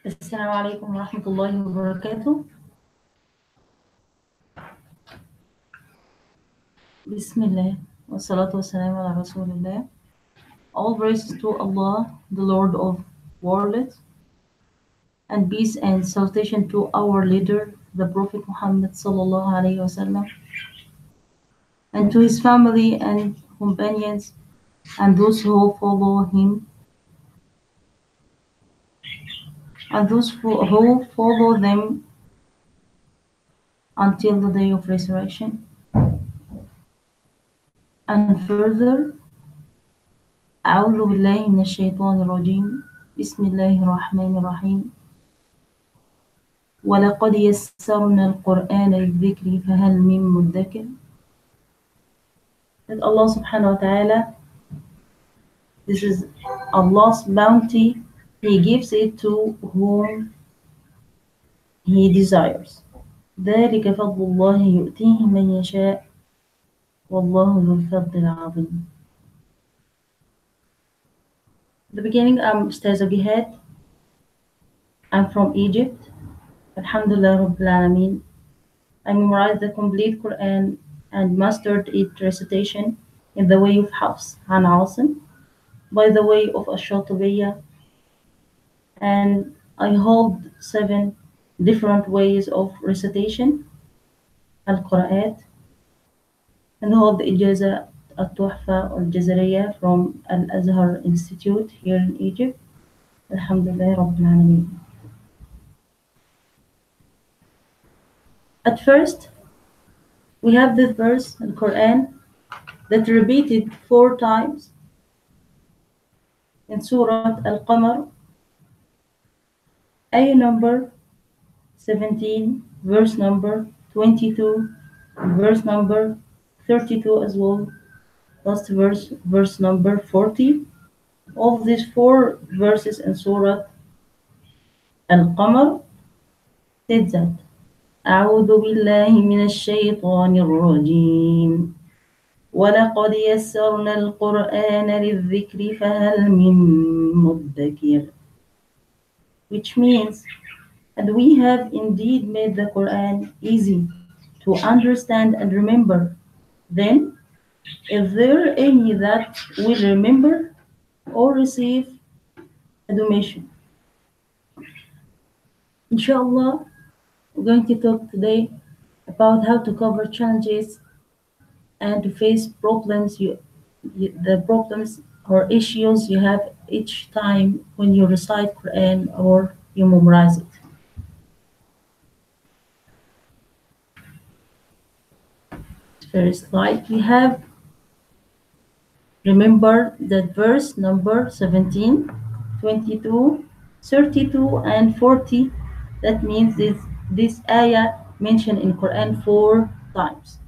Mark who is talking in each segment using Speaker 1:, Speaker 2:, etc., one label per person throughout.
Speaker 1: السلام عليكم ورحمة الله وبركاته. Bismillah. Wassalatu wassalamu ala Rasulillah. All praises to Allah, the Lord of worlds, and peace and salutation to our leader, the Prophet Muhammad sallallahu alaihi wasallam, and to his family and companions, and those who follow him, and those who follow them until the day of resurrection. And further, أعوذ بالله من الشيطان الرجيم بسم الله الرحمن الرحيم ولقد يسرنا القرآن للذكر فهل من مدكر. That Allah subhanahu wa ta'ala, this is Allah's bounty, He gives it to whom He desires. ذلك فضل الله يؤتيه من يشاء والله ذو الفضل العظيم. The beginning, I'm Ustadha Gehad. I'm from Egypt. Alhamdulillah Rabbil Alameen. I memorized the complete Quran and mastered its recitation in the way of Hafs and Asim, by the way of Ash-Shatibiyya, and I hold 7 different ways of recitation, Al-Qur'at, and hold the Ijaza Al-Tuhfa Al-Jazariya from Al-Azhar Institute here in Egypt. Alhamdulillah Rabbil Alameen. At first, we have this verse in Quran that repeated 4 times in Surah Al-Qamar, ayah number 17, verse number 22, verse number 32 as well, last verse, verse number 40. All these 4 verses in Surah Al-Qamar said that أعوذ بالله من الشيطان الرجيم ولقد يسرنا القرآن للذكر فهل من مدكر, which means, and we have indeed made the Quran easy to understand and remember. Then, is there any that will remember or receive admonition? Inshallah, we're going to talk today about how to cover challenges and to face problems the problems or issues you have each time when you recite Quran or you memorize it. First slide, we have, remember that verse number 17, 22, 32, and 40. That means this ayah mentioned in Quran 4 times.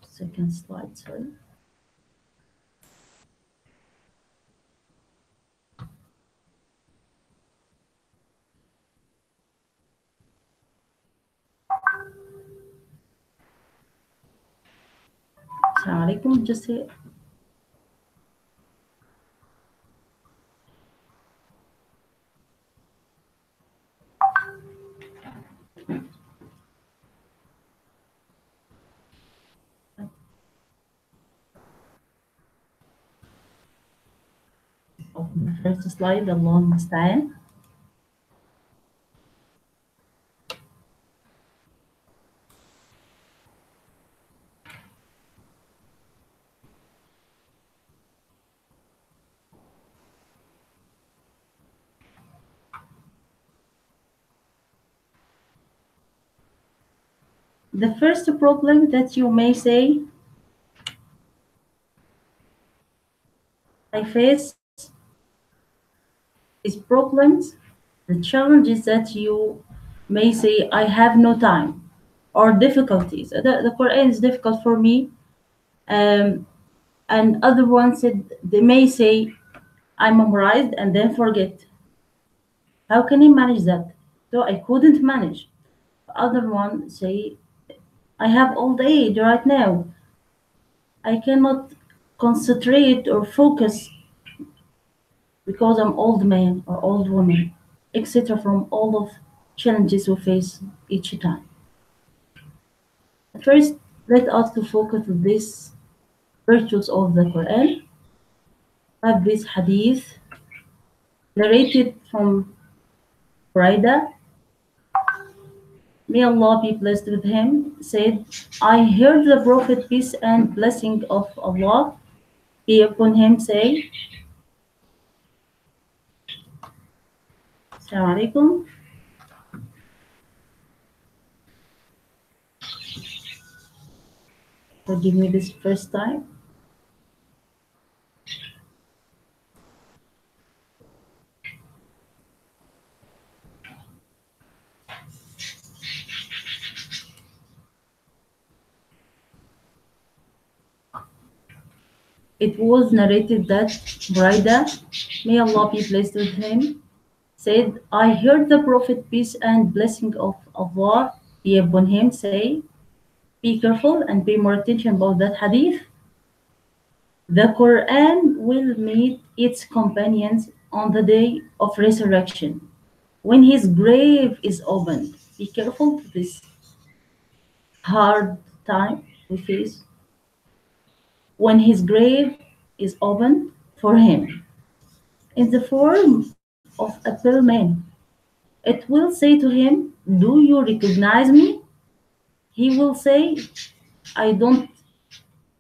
Speaker 1: Second slide, sorry. Assalamu alaikum. Just say the first slide, Allah Musta'an. The first problem that you may say I face is problems, the challenges that you may say I have no time, or difficulties. The Quran is difficult for me, and other ones said they may say I memorized and then forget. How can he manage that? So I couldn't manage. The other one say, I have old age right now. I cannot concentrate or focus because I'm old man or old woman, etc. from all of challenges we face each time. At first, let us to focus on these virtues of the Quran, have this hadith narrated from Buraidah, may Allah be pleased with him, said, I heard the Prophet, peace and blessing of Allah be upon him, say, Assalamu alaikum, forgive me this first time. It was narrated that Buraidah, may Allah be pleased with him, said, I heard the Prophet, peace and blessing of Allah be upon him, say, be careful and pay more attention about that hadith. The Quran will meet its companions on the day of resurrection when his grave is opened. Be careful to this hard time we face when his grave is opened for him in the form of a pale man. It will say to him, do you recognize me? He will say, I don't,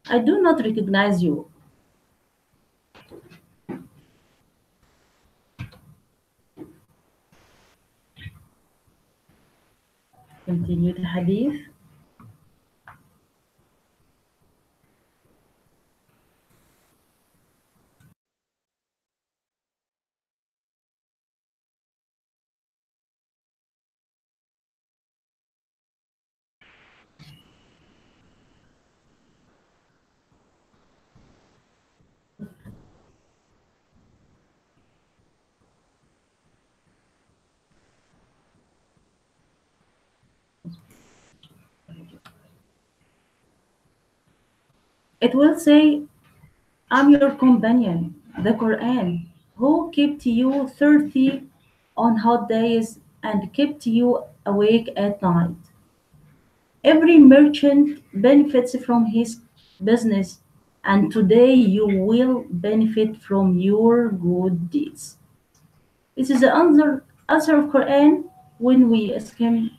Speaker 1: I do not recognize you. Continue the hadith. It will say, I'm your companion, the Quran, who kept you thirsty on hot days and kept you awake at night. Every merchant benefits from his business, and today you will benefit from your good deeds. This is the answer of Quran when we ask him,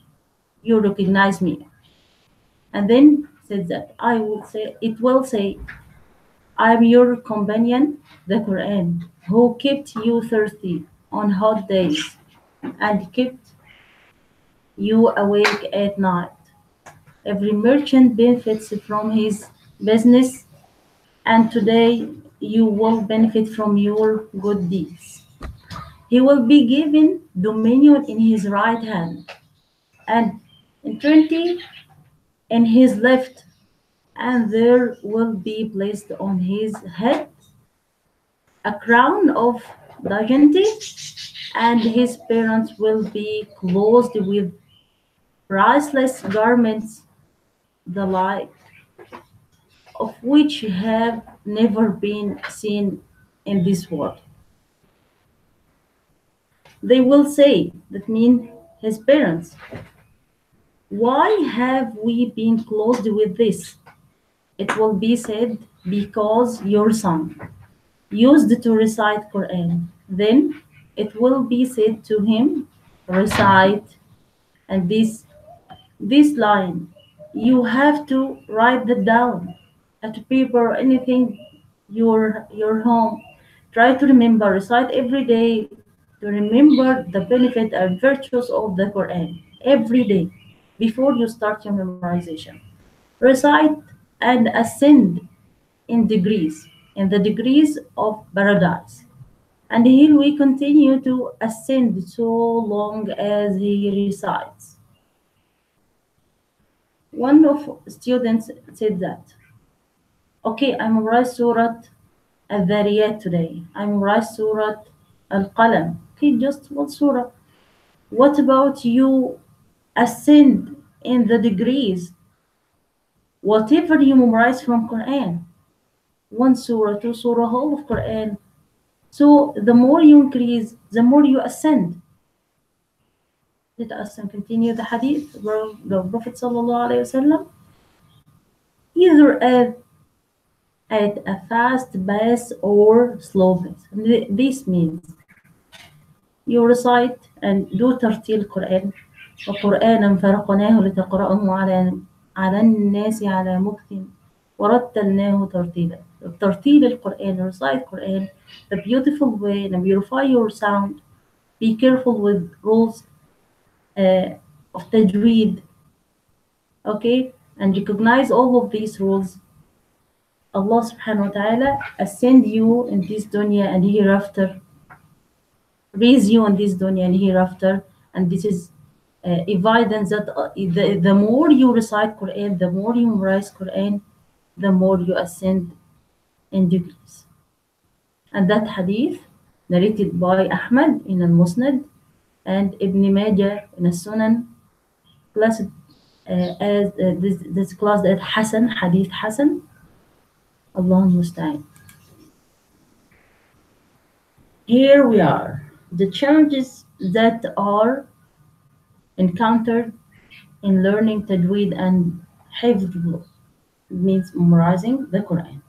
Speaker 1: you recognize me. And then said that it will say, I am your companion, the Quran, who kept you thirsty on hot days and kept you awake at night. Every merchant benefits from his business, and today you will benefit from your good deeds. He will be given dominion in his right hand, and eternity in his left, and there will be placed on his head a crown of dignity, and his parents will be clothed with priceless garments, the like of which have never been seen in this world. They will say, that means his parents, why have we been clothed with this? It will be said, because your son used to recite Quran. Then it will be said to him, recite, and this line, you have to write that down at paper or anything your home. Try to remember, recite every day to remember the benefit and virtues of the Quran every day before you start your memorization. Recite and ascend in the degrees of paradise. And here we continue to ascend so long as he recites. One of students said that, okay, I memorized Surah Al-Dhariyat today. I memorized Surah Al-Qalam. Okay, just what surah? What about you ascend in the degrees? Whatever you memorize from Quran, one surah, two surah, whole of Quran. So the more you increase, the more you ascend. Let us continue the hadith of the Prophet sallallahu alaihi wasallam. Either at a fast pace or slow pace. This means you recite and do ترتيل Quran. وقرآنا فرقناه لتقرأه على الناس على مكث ورتلناه ترتيلا. ترتيل القرآن, recite Quran the beautiful way and purify your sound. Be careful with rules of tajweed, okay, and recognize all of these rules. Allah subhanahu wa ta'ala ascend you in this dunya and hereafter, raise you in this dunya and hereafter, and this is evidence that the more you recite Quran, the more you memorize Quran, the more you ascend in degrees. And that hadith narrated by Ahmad in al-Musnad and Ibn Majah in al-Sunan, classed as this classed as Hasan, hadith Hasan. Allah musta'an. Here we are. The challenges that are encountered in learning tajweed and hifz, means memorizing the Quran.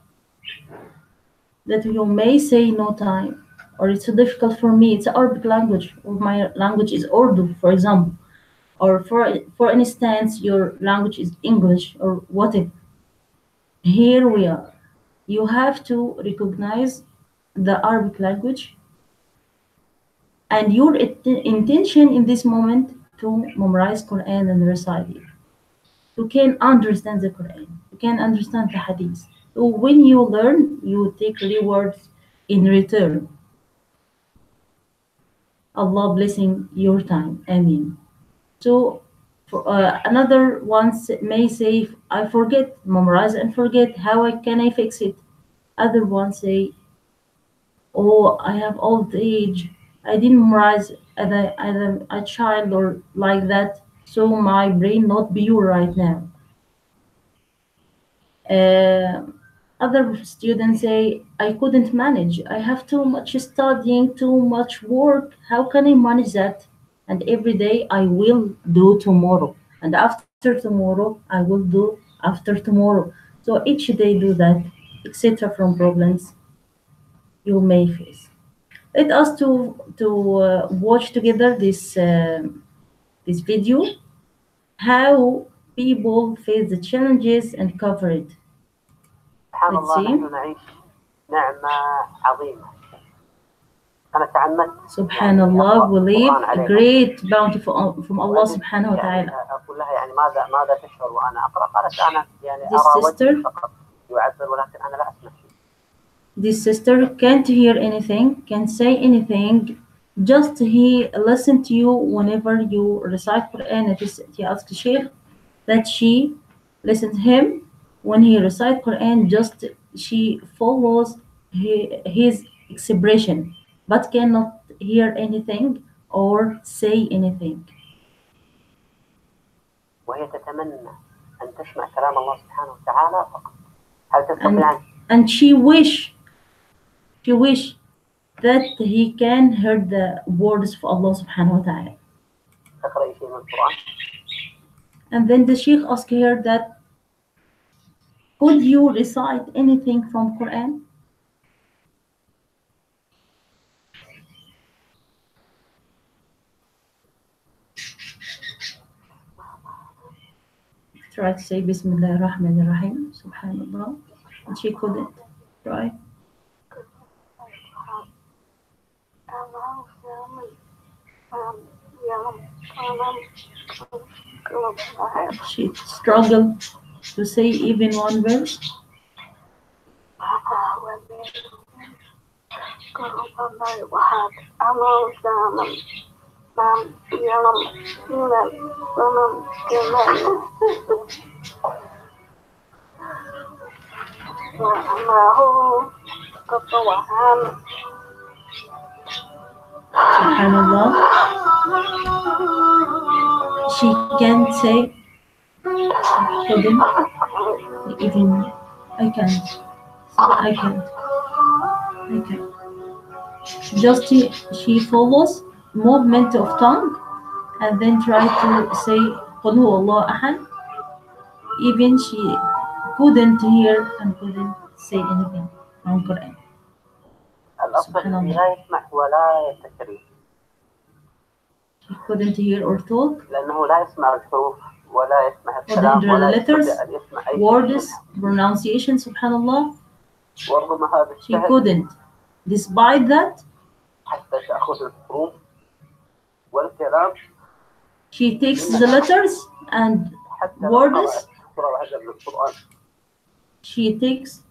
Speaker 1: That you may say no time, or it's so difficult for me, it's Arabic language, or my language is Urdu, for example, or for instance, your language is English, or whatever. Here we are. You have to recognize the Arabic language and your intention in this moment to memorize Quran and recite it. You can understand the Quran. You can understand the Hadith. So when you learn, you take rewards in return. Allah blessing your time. Ameen. So for, another one may say, I forget, memorize and forget. How can I fix it? Other ones say, oh, I have old age. I didn't memorize as a child or like that. So my brain not pure right now. Other students say, I couldn't manage. I have too much studying, too much work. How can I manage that? And every day I will do tomorrow. And after tomorrow, I will do after tomorrow. So each day do that, etc. from problems you may face. Let us to watch together this video, how people face the challenges and cover it.
Speaker 2: سبحان الله نحن نعيش نعمة عظيمة. أنا تعمدت.
Speaker 1: Subhanallah, we live a great bounty from Allah subhanahu wa ta'ala.
Speaker 2: أقول لها يعني ماذا تشعر وأنا أقرأ؟ قالت أنا يعني أرى وجهي فقط يعبر ولكن أنا لا أسمع شيء.
Speaker 1: This sister can't hear anything, can't say anything, just he listen to you whenever you recite Quran. He asked Sheikh that she listens to him when he recite Quran, just she follows his expression, but cannot hear anything or say anything.
Speaker 2: وهي تتمنى أن تسمع كلام الله سبحانه وتعالى فقط. هل تستطيع
Speaker 1: and she wish that he can hear the words of Allah subhanahu wa ta'ala.
Speaker 2: تقرأي شيء من القرآن؟
Speaker 1: And then the Sheikh asked her that, could you recite anything from Quran? Try to say Bismillah ar-Rahman ar-Rahim, Subhanallah. And she couldn't. Try. She struggled to say even one verse. Subhanallah, she can't say, couldn't, even, I can't, I can't, I can't. Just she follows movement of tongue and then try to say قل هو الله أحد. Even she couldn't hear and couldn't say anything from Quran.
Speaker 2: الأفضل إنه لا يسمع ولا يستشري.
Speaker 1: She couldn't hear or talk.
Speaker 2: لأنه لا يسمع الحروف ولا يسمع
Speaker 1: Or
Speaker 2: الكلام ولا
Speaker 1: letters,
Speaker 2: يستطيع أن يسمع أي
Speaker 1: words, pronunciation, subhanallah.
Speaker 2: ورغم هذا
Speaker 1: She couldn't. Despite that,
Speaker 2: حتى تأخذ الحروف والكلام.
Speaker 1: She takes the letters and words. She takes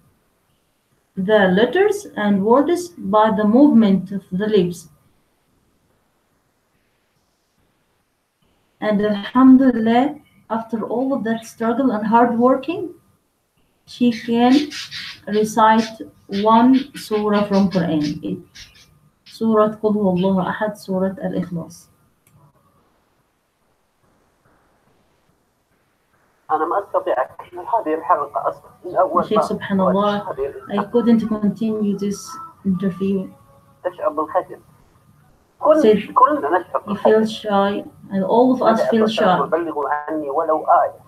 Speaker 1: the letters and words by the movement of the lips. And alhamdulillah, after all of that struggle and hard working, she can recite one surah from Quran. Surah قل هو الله أحد, Surah Al-Ikhlas.
Speaker 2: أنا ما أستطيع أكمل هذه الحلقة أصلا من أول
Speaker 1: Sheikh, subhanallah, I couldn't continue this interview.
Speaker 2: تشعر بالخجل.
Speaker 1: Said,
Speaker 2: كلنا نشعر
Speaker 1: he feels shy, and all of us feel shy.
Speaker 2: بلغوا عني ولو آية.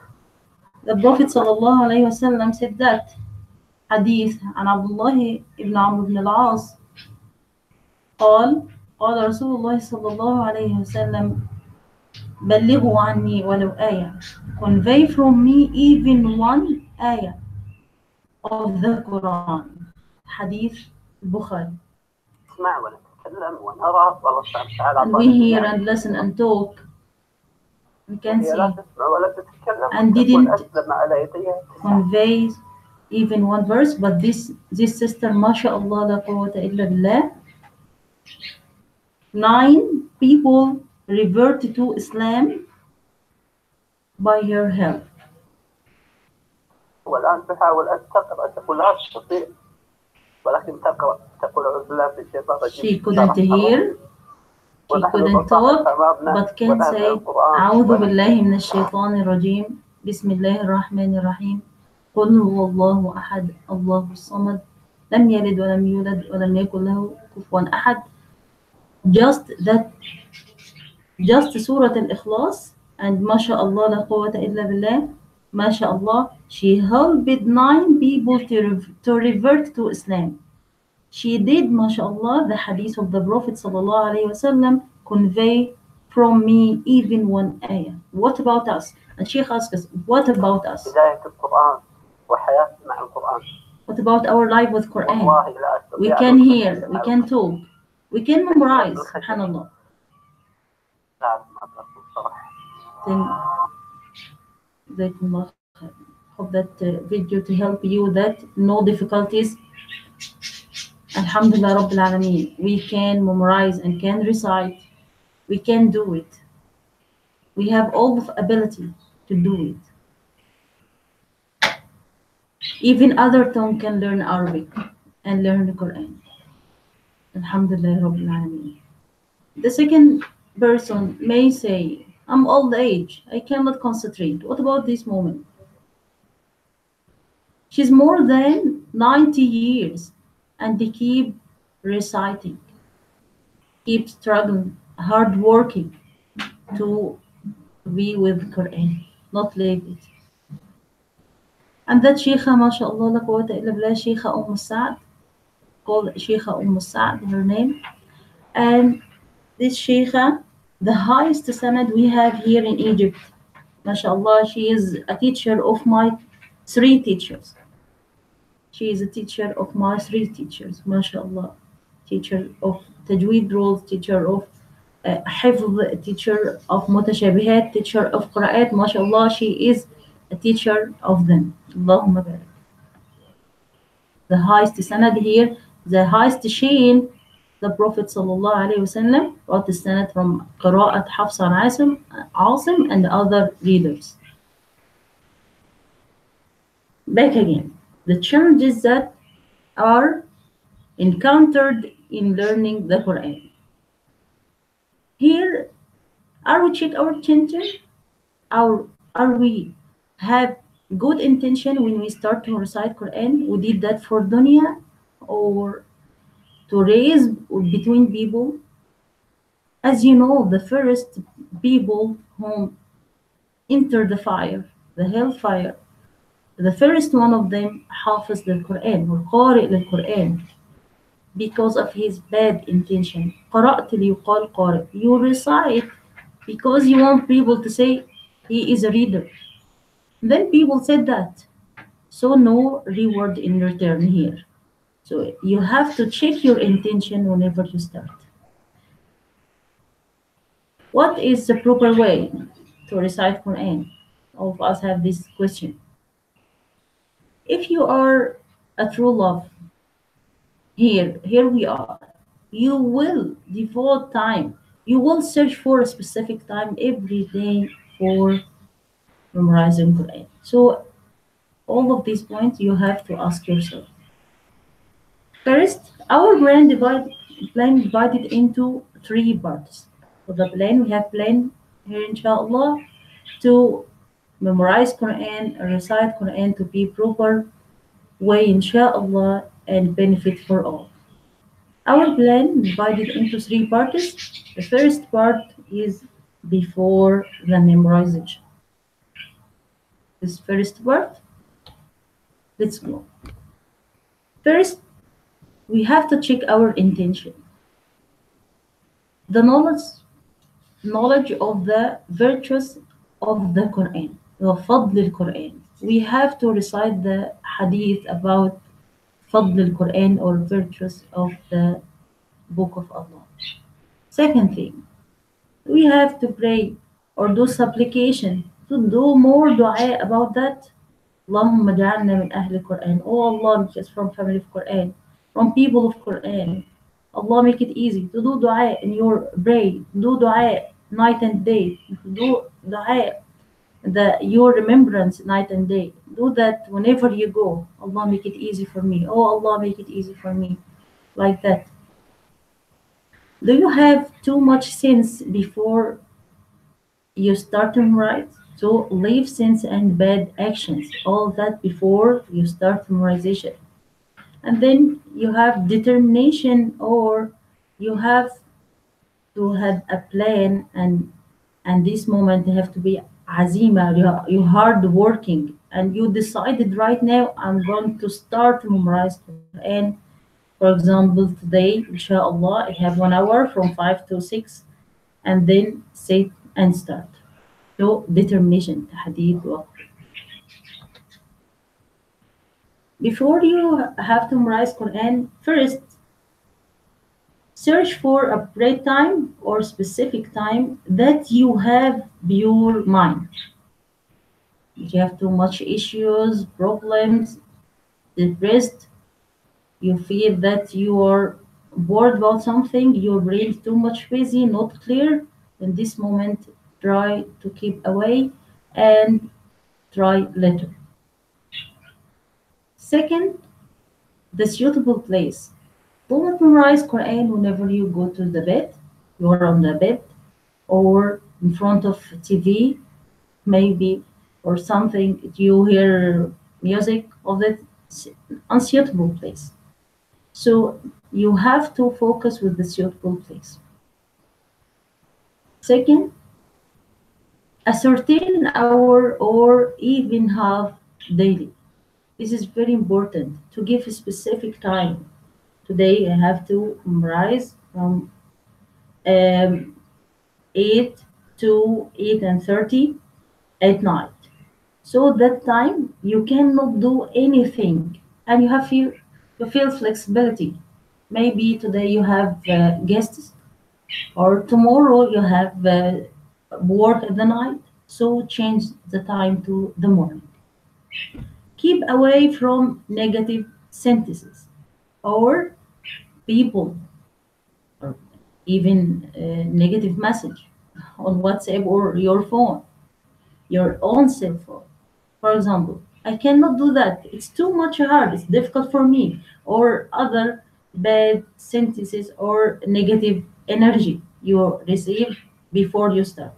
Speaker 1: The Prophet sallallahu alayhi wasallam said that hadith عن عبد الله ibn عمرو بن العاص قال رسول الله صلى الله عليه وسلم بلغوا عني ولو آية, convey from me even one ayah of the Quran. Hadith Bukhari.
Speaker 2: اسمع ولا تتكلم ونرى والله سبحانه وتعالى.
Speaker 1: And we hear and listen and talk. We can see. And didn't convey even one verse, but this sister, mashallah, la quwwata illa billah, 9 people reverted to Islam by her help.
Speaker 2: والآن تحاول أن تقرأ تقول لا تستطيع ولكن تقرأ تقول أعوذ بالله من الشيطان الرجيم.
Speaker 1: She couldn't hear, she couldn't talk, but can say أعوذ بالله من الشيطان الرجيم بسم الله الرحمن الرحيم قل هو الله أحد الله الصمد لم يلد ولم يولد ولم يكن له كفوا أحد. Just Surah Al-Ikhlas, and mashallah la quwwata illa billah, mashallah, she helped 9 people to revert to Islam. She did, mashallah, the hadith of the Prophet sallallahu alaihi wasallam, convey from me even one ayah. What about us? And Sheikh asked us, what about us? What about our life with Quran? We can hear, we can talk, we can memorize, subhanallah. Then hope that video to help you, that no difficulties. Alhamdulillah Rabbil Alameen. We can memorize and can recite. We can do it. We have all the ability to do it. Even other tongue can learn Arabic and learn the Quran. Alhamdulillah Rabbil Alameen. The second person may say, I'm old age, I cannot concentrate. What about this moment? She's more than 90 years and they keep reciting, keep struggling, hard working to be with Quran, not leave it. And that Sheikha, mashallah, la quwwata illa billah, Sheikha Sa'd, called Sheikha Sa'd, her name. And this Sheikha, the highest sanad we have here in Egypt, mashallah, she is a teacher of my 3 teachers. She is a teacher of my 3 teachers, mashallah. Teacher of Tajweed rules, teacher of Hifz, teacher of Mutashabihat, teacher of Qira'at, mashallah, she is a teacher of them. Allahumma barak. The highest sanad here, the highest sheen, the Prophet sallallahu alaihi wasallam brought the sanad from Qira'at Hafs and Asim and other readers. Back again, the challenges that are encountered in learning the Quran. Here, are we check our intention? Are we have good intention when we start to recite Quran? We did that for dunya or to raise between people. As you know, the first people who enter the fire, the hellfire, the first one of them حافظ للقرآن or قارئ للقرآن because of his bad intention. قرأت ليقال قارئ. You recite because you want people to say he is a reader. Then people said that. So no reward in return here. So you have to check your intention whenever you start. What is the proper way to recite Quran? All of us have this question. If you are a true love, here we are. You will devote time. You will search for a specific time every day for memorizing Quran. So all of these points you have to ask yourself. First, our plan divided into three parts. For the plan, we have plan here, inshallah, to memorize Quran, recite Quran to be proper way, inshallah, and benefit for all. Our plan divided into three parts. The first part is before the memorization. This first part, let's go. First, we have to check our intention. The knowledge of the virtues of the Quran, فضل القرآن. We have to recite the hadith about فضل القرآن or virtues of the Book of Allah. Second thing, we have to pray or do supplication to do more dua about that. اللهم اجعلنا من أهل القرآن. Oh Allah, make us from family of Quran, from people of Quran. Allah make it easy to do dua in your pray, do dua night and day, do dua your remembrance night and day. Do that whenever you go. Allah make it easy for me. Oh Allah, make it easy for me. Like that. Do you have too much sins before you start to memorize? So leave sins and bad actions, all that before you start memorization. And then you have determination or you have to have a plan and this moment you have to be azima, you hard working and you decided right now I'm going to start to memorize Quran. For example, today, inshallah, I have 1 hour from 5 to 6 and then sit and start. So determination, tahdid, before you have to memorize Quran, first search for a prayer time or specific time that you have pure mind. If you have too much issues, problems, depressed, you feel that you are bored about something, your brain is too much busy, not clear, in this moment try to keep away and try later. Second, the suitable place. Don't memorize Quran whenever you go to the bed, you are on the bed or in front of TV, maybe, or something, you hear music of that unsuitable place. So you have to focus with the suitable place. Second, a certain hour or even half daily. This is very important to give a specific time. Today I have to memorize from 8 to 8:30 at night. So that time you cannot do anything and you feel flexibility. Maybe today you have guests or tomorrow you have work at the night. So change the time to the morning. Keep away from negative sentences or people or even negative message on WhatsApp or your phone, your own cell phone. For example, I cannot do that. It's too much hard. It's difficult for me. Or other bad sentences or negative energy. you receive before you start.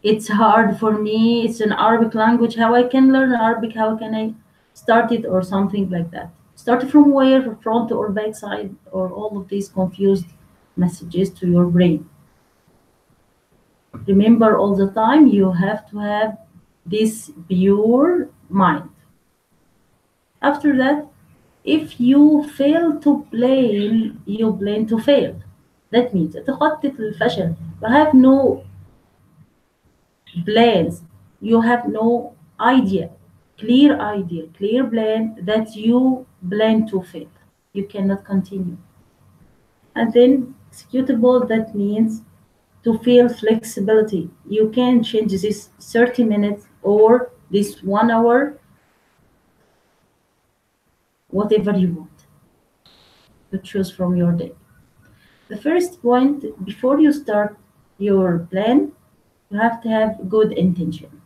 Speaker 1: It's hard for me. It's an Arabic language. How I can learn Arabic? How can I start it or something like that? Start from where? Front or back side or all of these confused messages to your brain. Remember all the time you have to have this pure mind. After that, if you fail to plan, you plan to fail. That means تخطط للفشل. You have no plans. You have no idea, clear plan that you plan to fail. You cannot continue. And then executable, that means to feel flexibility. You can change this 30 minutes or this 1 hour, whatever you want to choose from your day. The first point, before you start your plan, you have to have good intention.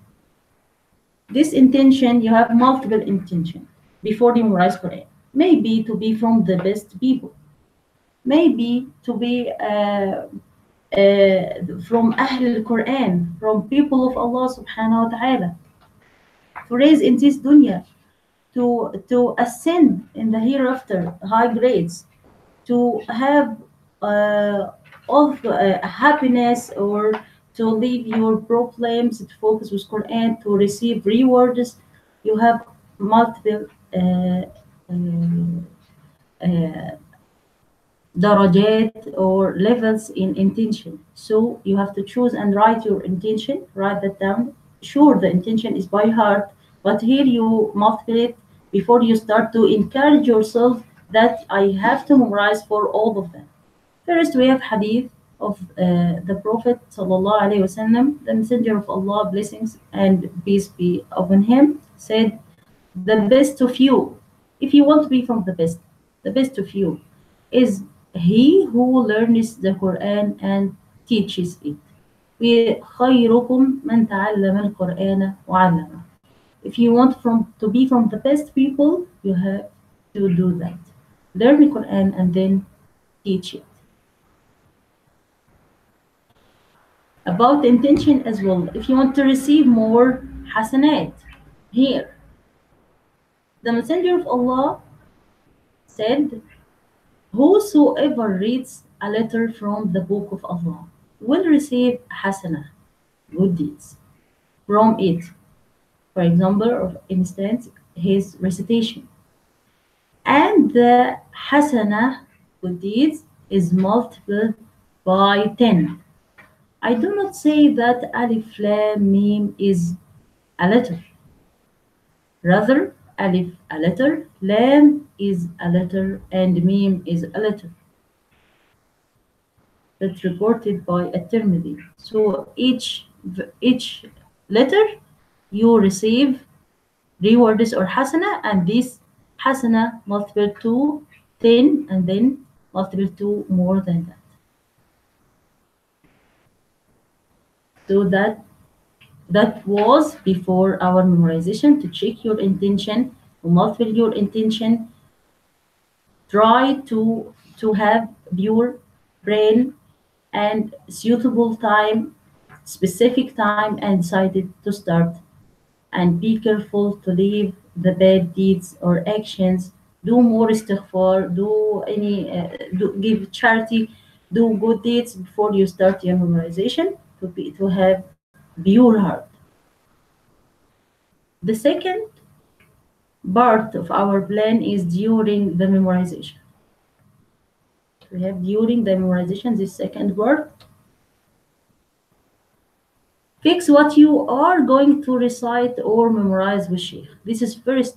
Speaker 1: This intention, you have multiple intention before you memorize Quran. Maybe to be from the best people. Maybe to be from Ahl al-Quran, from people of Allah subhanahu wa ta'ala. To raise in this dunya, to ascend in the hereafter, high grades, to have all happiness, or to leave your problems, to focus with Quran, to receive rewards. You have multiple darajat or levels in intention. So you have to choose and write your intention, write that down. Sure, the intention is by heart, but here you multiply it before you start to encourage yourself that I have to memorize for all of them. First, we have hadith of the Prophet sallallahu alaihi wasallam, the Messenger of Allah, blessings and peace be upon him, said, "The best of you, if you want to be from the best of you, is he who learns the Quran and teaches it. خيركم من تعلم القرآن وعلمه." If you want to be from the best people, you have to do that. Learn the Quran and then teach it. About intention as well. If you want to receive more hasanat, here, the Messenger of Allah said, "Whosoever reads a letter from the book of Allah will receive hasana, good deeds, from it." For example, or instance, his recitation. And the hasana, good deeds, is multiplied by 10. I do not say that Alif Lam Mim is a letter. Rather, Alif a letter, Lam is a letter, and Mim is a letter. That's reported by At-Tirmidhi. So each letter you receive rewards or hasana, and this hasana multiple to 10, and then multiple to more than that. So that was before our memorization. To check your intention, to multiply your intention, try to have pure brain and suitable time, specific time, and decided to start. And be careful to leave the bad deeds or actions. Do more istighfar, give charity, do good deeds before you start your memorization, to have pure heart. The second part of our plan is during the memorization. We have during the memorization, this second part. Fix what you are going to recite or memorize with Sheikh. This is first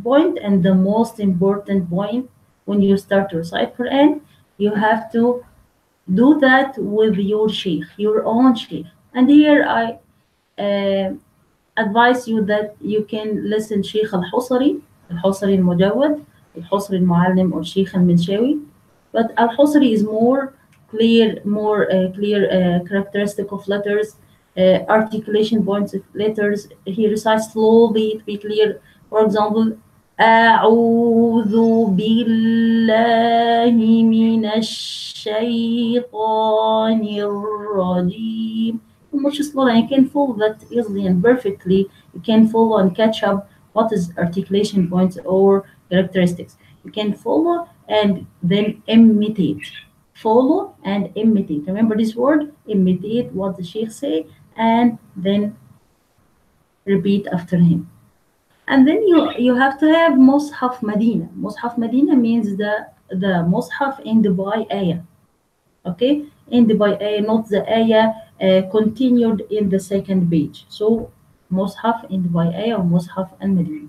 Speaker 1: point and the most important point when you start to recite Quran. You have to do that with your Sheikh, your own Sheikh. And here I advise you that you can listen Sheikh al-Husari al-Mujawad, al-Husari al-Muallim, or Sheikh al-Minshawi. But al-Husari is more clear characteristic of letters, articulation points of letters. He recites slowly to be clear. For example, أعوذ بالله من الشيطان الرجيم. Much slower, and you can follow that easily and perfectly. You can follow and catch up what is articulation points or characteristics. You can follow and then imitate. Follow and imitate. Remember this word? Imitate what the Sheikh say and then repeat after him. And then you have to have Mushaf Medina. Mushaf Medina means the Mushaf end by ayah. Okay, end by ayah, not the ayah continued in the second page. So Mushaf end by ayah or Mushaf and Medina.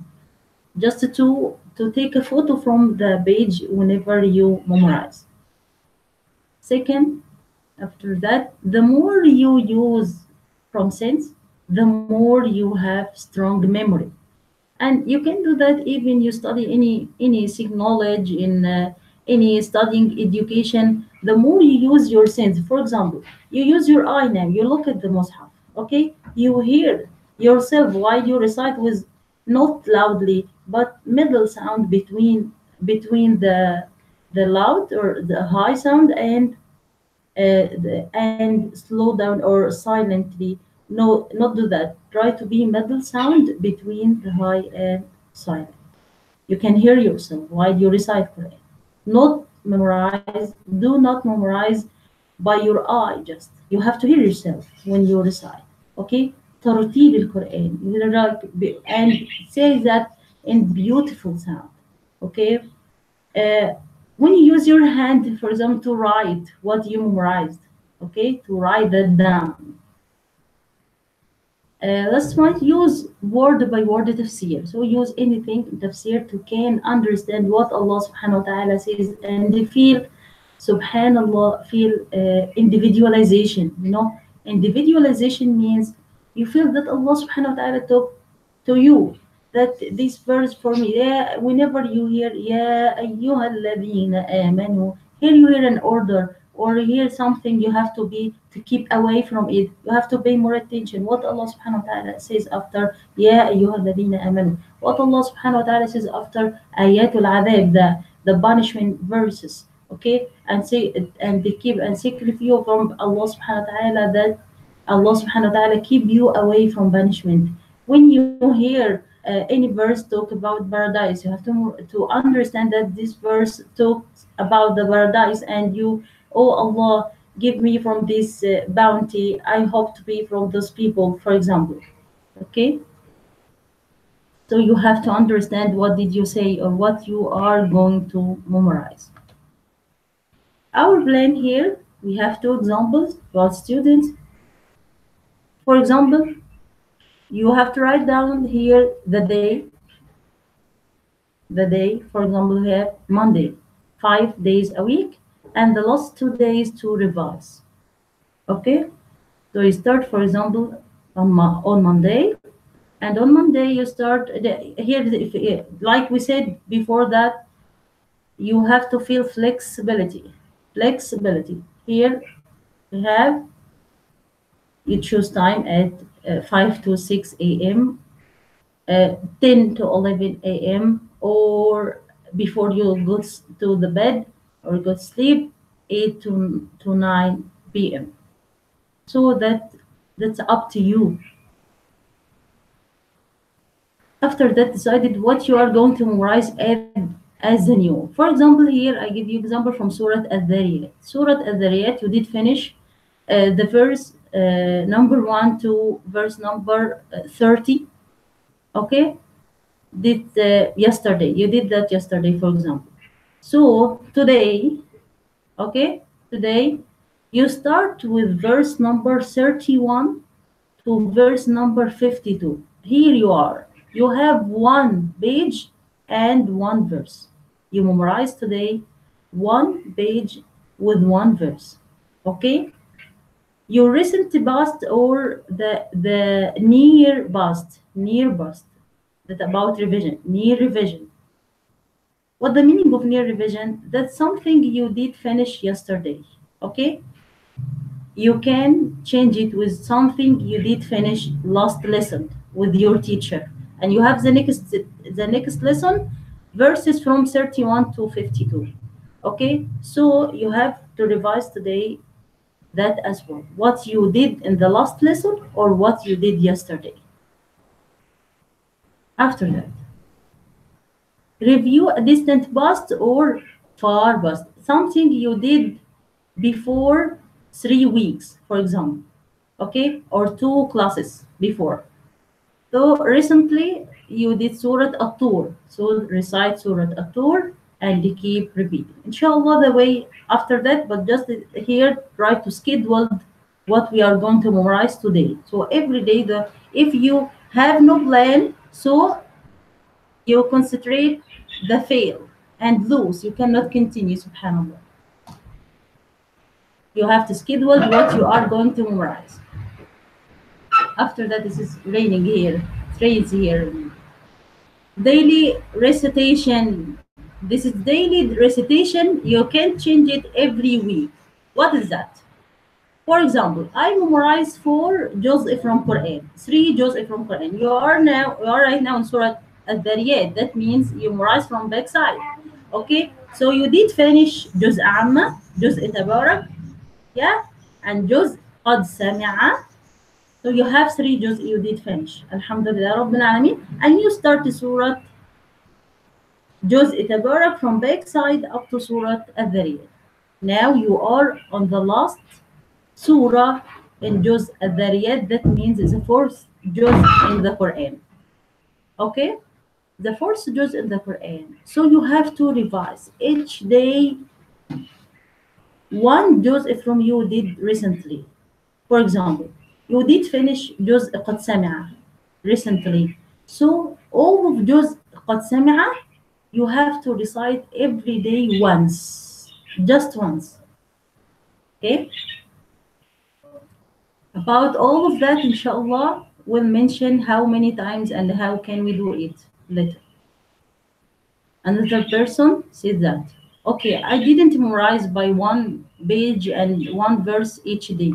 Speaker 1: Just to take a photo from the page whenever you memorize. Second, after that, the more you use from sense, the more you have strong memory. And you can do that even you study any knowledge in any studying education. The more you use your sense, for example, you use your eye now, you look at the mushaf, okay, you hear yourself while you recite with not loudly but middle sound between the loud or the high sound and slow down or silently. No, not do that. Try to be middle sound between the high and silent. You can hear yourself while you recite Quran. Not memorize. Do not memorize by your eye. Just you have to hear yourself when you recite. Okay. ترتيل القرآن. And say that in beautiful sound. Okay. uh, when you use your hand, for example, to write what you memorized, okay, to write that down. Let's might use word by word tafsir. So use anything in tafsir to can understand what Allah subhanahu wa ta'ala says and feel subhanallah, feel individualization. Individualization means you feel that Allah subhanahu wa ta'ala talk to you. That this verse for me, yeah, whenever you hear Ya ayyuhalladhina amanu, here you hear an order or hear something, you have to keep away from it. You have to pay more attention. What Allah subhanahu wa ta'ala says after Ya ayyuhalladhina amanu. What Allah subhanahu wa ta'ala says after ayatul adab, the punishment verses. Okay, and say and they keep and seek refuge from Allah subhanahu wa ta'ala, that Allah subhanahu wa ta'ala keep you away from punishment. When you hear any verse talk about paradise, you have to understand that this verse talks about the paradise, and you, oh Allah, give me from this bounty. I hope to be from those people, for example. Okay, so you have to understand what did you say or what you are going to memorize. Our plan here, we have two examples for students. For example, you have to write down here the day, for example, we have Monday, 5 days a week, and the last 2 days to revise. Okay, so you start, for example, on Monday, and on Monday you start here. Like we said before, that you have to feel flexibility. Flexibility. Here we have, you choose time at 5 to 6 a.m., 10 to 11 a.m., or before you go to the bed or go to sleep, 8 to 9 p.m. So that's up to you. After that, decided what you are going to memorize as the new. For example, here I give you example from Surah Al-Dhariyat. Surah Al-Dhariyat, you did finish the verse number 1 to verse number 30. Okay, did yesterday. You did that yesterday, for example. So today, okay, today you start with verse number 31 to verse number 52. Here you are. You have one page and one verse. You memorize today one page with one verse. Okay? Your recent past or the near past, that about revision, near revision. What the meaning of near revision? That's something you did finish yesterday. Okay, you can change it with something you did finish last lesson with your teacher. and you have the next lesson, verses from 31 to 52. Okay, so you have to revise today that as well, what you did in the last lesson or what you did yesterday. After that, review a distant past or far past, something you did before 3 weeks, for example, okay, or two classes before. So recently you did Surah At-Tur, so recite Surah At-Tur and keep repeating. Inshallah, the way after that, but just here try to schedule what we are going to memorize today. So every day, if you have no plan, so you concentrate the fail and lose. You cannot continue, subhanAllah. You have to schedule what you are going to memorize. After that, this is raining here, it rains here. Daily recitation. This is daily recitation. You can change it every week. What is that? For example, I memorize 4 juz from Quran, 3 juz from Quran. You are right now in Surah Al-Dariyat. That means you memorize from backside. Okay, so you did finish juz Amma, juz Tabarak, yeah, and juz Qad Sami'a. So you have 3 juz you did finish. Alhamdulillah Rabbil Alameen. And you start the Surah Juz Tabarak from backside up to Surah Al-Dariyat. Now you are on the last surah in Juz Al-Dariyat. That means it's the fourth juz in the Quran. Okay? The fourth juz in the Quran. So you have to revise each day one juz from you did recently. For example, you did finish juz Qad Sami'a recently. So all of juz Qad Sami'a you have to recite every day once, just once. Okay? About all of that, inshallah, we'll mention how many times and how can we do it later. Another person said that, okay, I didn't memorize by one page and one verse each day.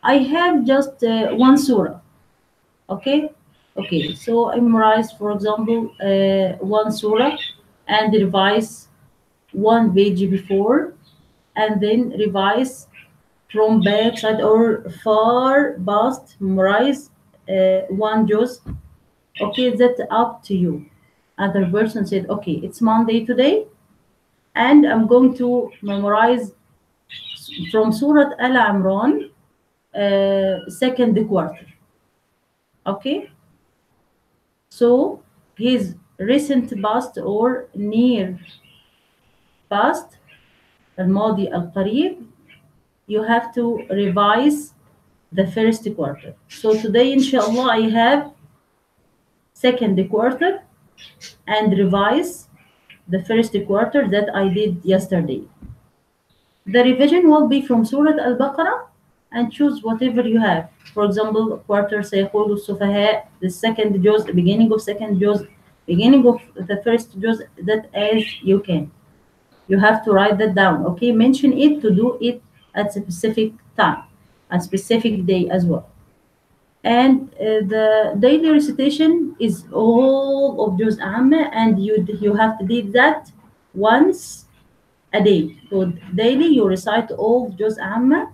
Speaker 1: I have just one surah. Okay? Okay, so I memorize, for example, one surah and revise one page before and then revise from backside or far past, memorize one juz. Okay, that's up to you. Other person said, okay, it's Monday today, and I'm going to memorize from Surah Al Imran, second quarter. Okay, so his recent past or near past, al-Madi al-Qarib, you have to revise the first quarter. So today, inshallah, I have second quarter and revise the first quarter that I did yesterday. The revision will be from Surah Al-Baqarah and choose whatever you have. For example, quarter Sayqulu Sufaha, the second juz, the beginning of second juz, beginning of the first juz, that as you can. You have to write that down, okay? Mention it to do it at a specific time, a specific day as well. And the daily recitation is all of Juz Amma, and you have to do that once a day. So daily you recite all of Juz Amma,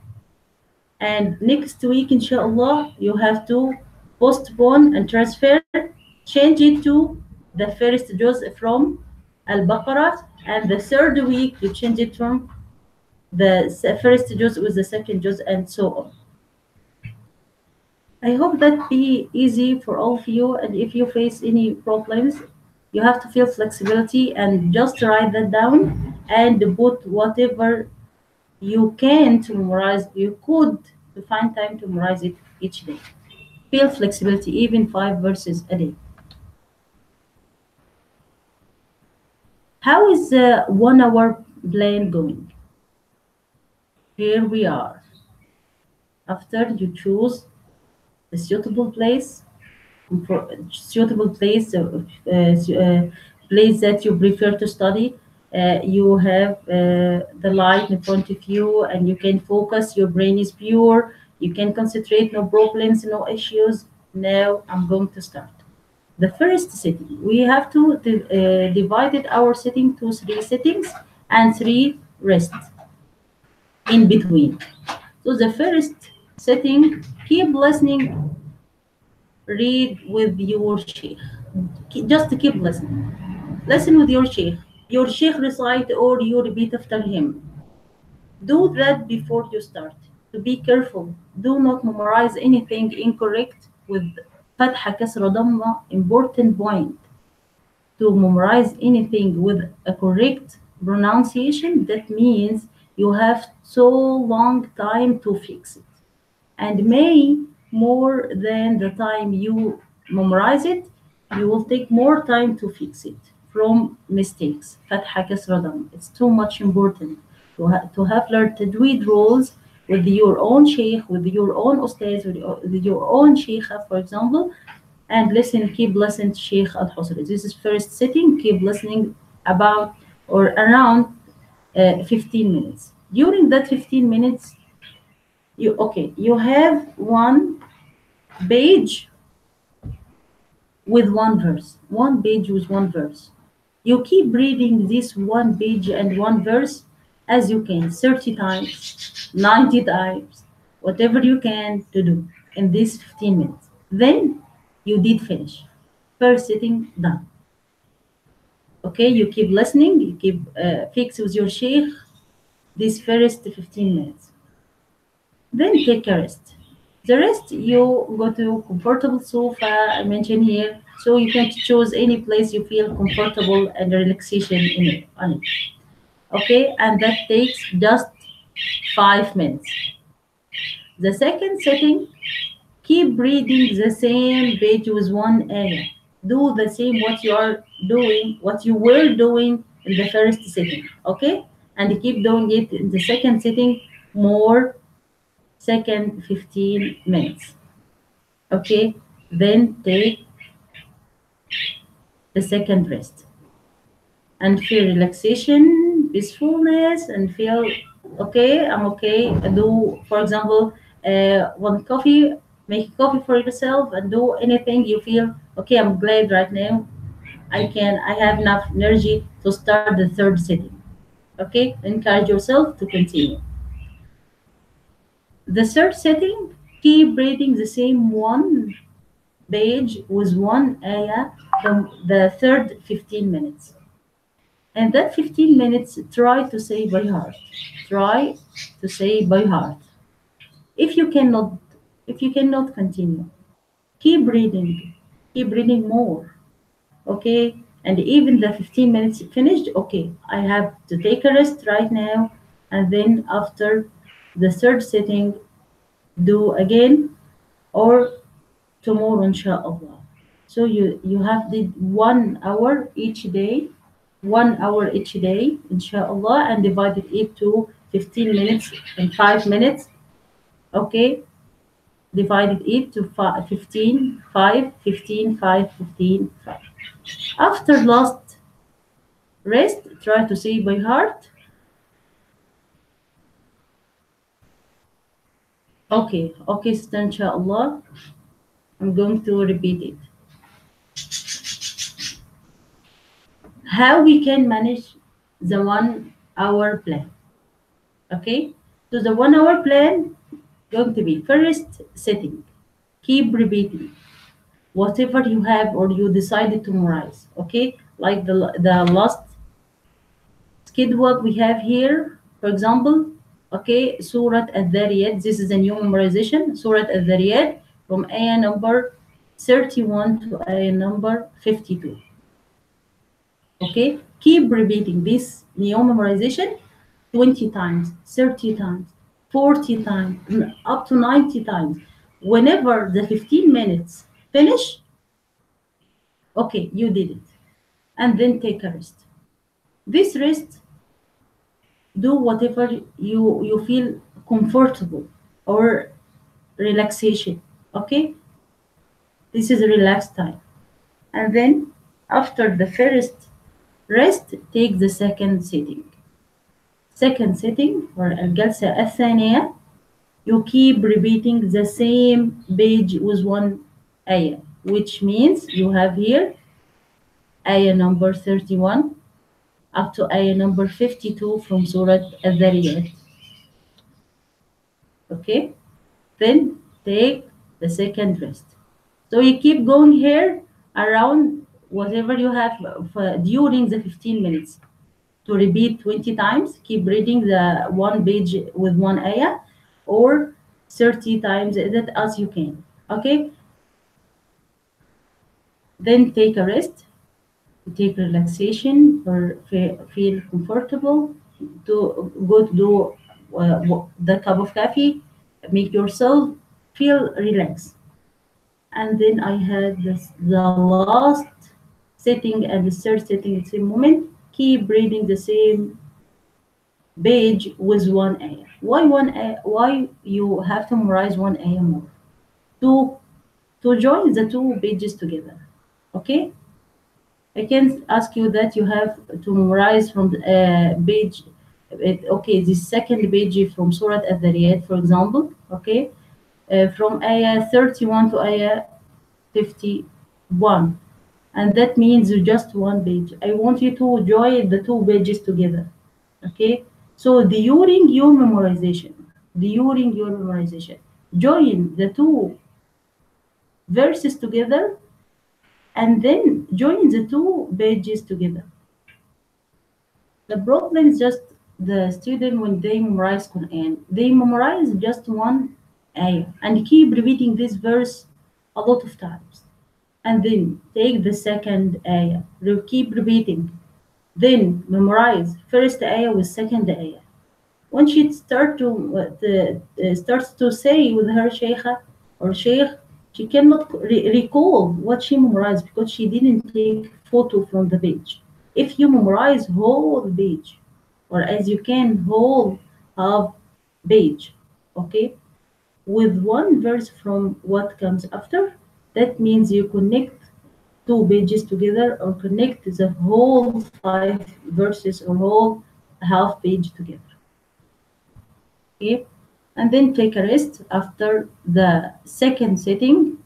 Speaker 1: and next week, inshallah, you have to postpone and transfer, change it to the first juz from Al-Baqarah, and the third week you change it from the first juz with the second juz, and so on. I hope that be easy for all of you, and if you face any problems, you have to feel flexibility and just write that down and put whatever you can to memorize. You could to find time to memorize it each day. Feel flexibility, even 5 verses a day. How is the 1 hour plan going? Here we are. After you choose a suitable place, place that you prefer to study. You have the light in front of you, and you can focus. Your brain is pure. You can concentrate. No problems, no issues. Now I'm going to start. The first sitting, we have to divided our sitting to 3 sittings and 3 rests in between. So the first sitting, keep listening, read with your sheikh. Just keep listening. Listen with your sheikh. Your sheikh recite or you repeat after him. Do that before you start. To be careful. Do not memorize anything incorrect with فتحة كسرة ضمة. Important point. To memorize anything with a correct pronunciation, that means you have so long time to fix it. And may more than the time you memorize it, you will take more time to fix it from mistakes. فتحة كسرة ضم. It's too much important to have learned tajweed rules with your own sheikh, with your own ustaz, with your own sheikha, for example, and listen, keep listening to Sheikh Al-Husri. This is first sitting, keep listening about or around 15 minutes. During that 15 minutes, you have one page with one verse. One page with one verse. You keep reading this one page and one verse as you can, 30 times, 90 times, whatever you can to do in these 15 minutes. Then you did finish. First sitting done. Okay, you keep listening, you keep fix with your sheikh this first 15 minutes. Then take a rest. The rest, you go to comfortable sofa I mentioned here, so you can choose any place you feel comfortable and relaxation in it, on it. Okay, and that takes just 5 minutes. The second setting, keep reading the same page with one ayah. Do the same what you are doing, what you were doing in the first sitting, okay? And keep doing it in the second sitting more, second 15 minutes. Okay, then take the second rest and feel relaxation, peacefulness, and feel okay. I'm okay. Do, for example, one coffee, make coffee for yourself, and do anything you feel okay. I'm glad right now. I have enough energy to start the third sitting. Okay, encourage yourself to continue. The third sitting, keep reading the same one page with one ayah from the third 15 minutes. And that 15 minutes, try to say by heart. Try to say by heart. If you cannot, if you cannot continue, keep reading. Keep reading more. Okay? And even the 15 minutes finished, okay, I have to take a rest right now. And then after the third sitting, do again or tomorrow, inshallah. So you have did 1 hour each day, 1 hour each day, inshallah, and divided it to 15 minutes and 5 minutes. Okay, divided it to 15, 5, 15, 5, 15, 5. After last rest, try to say by heart. Okay, sister, inshallah. I'm going to repeat it. How we can manage the 1 hour plan. Okay, so the 1 hour plan going to be first setting. Keep repeating whatever you have or you decided to memorize. Okay, like the last schedule we have here, for example. Okay, Surah Al-Dhariyat. This is a new memorization. Surah Al-Dhariyat from ayah number 31 to ayah number 52. Okay, keep repeating this new memorization 20 times, 30 times, 40 times, up to 90 times. Whenever the 15 minutes finish, okay, you did it. And then take a rest. This rest, do whatever you feel comfortable or relaxation. Okay, this is a relaxed time. And then after the first rest, take the second sitting. Second sitting or الجلسة الثانية, you keep repeating the same page with one ayah, which means you have here ayah number 31 up to ayah number 52 from Surah Al-Dhariyat. Okay? Then take the second rest. So you keep going here around whatever you have during the 15 minutes to repeat 20 times. Keep reading the one page with one ayah or 30 times that as you can. Okay? Then take a rest, take relaxation or feel comfortable to go to do the cup of coffee, make yourself feel relaxed. And then I had the last setting and the third setting at the same moment. Keep reading the same page with one ayah. Why one ayah? Why you have to memorize one ayah more? To to join the two pages together. Okay? I can ask you that you have to memorize from the page. Okay, the second page from Surah Al-Dhariyat, for example. Okay, from ayah 31 to ayah 51, and that means just one page. I want you to join the two pages together. Okay, so during your memorization, join the two verses together and then join the two pages together. The problem is just the student when they memorize Quran, they memorize just one ayah and keep repeating this verse a lot of times. And then take the second ayah, keep repeating. Then memorize first ayah with second ayah. When she starts to say with her sheikha or sheikh, she cannot recall what she memorized because she didn't take photo from the page. If you memorize whole page, or as you can whole half page, okay, with one verse from what comes after, that means you connect two pages together or connect the whole 5 verses or whole half page together. Okay, and then take a rest after the second setting.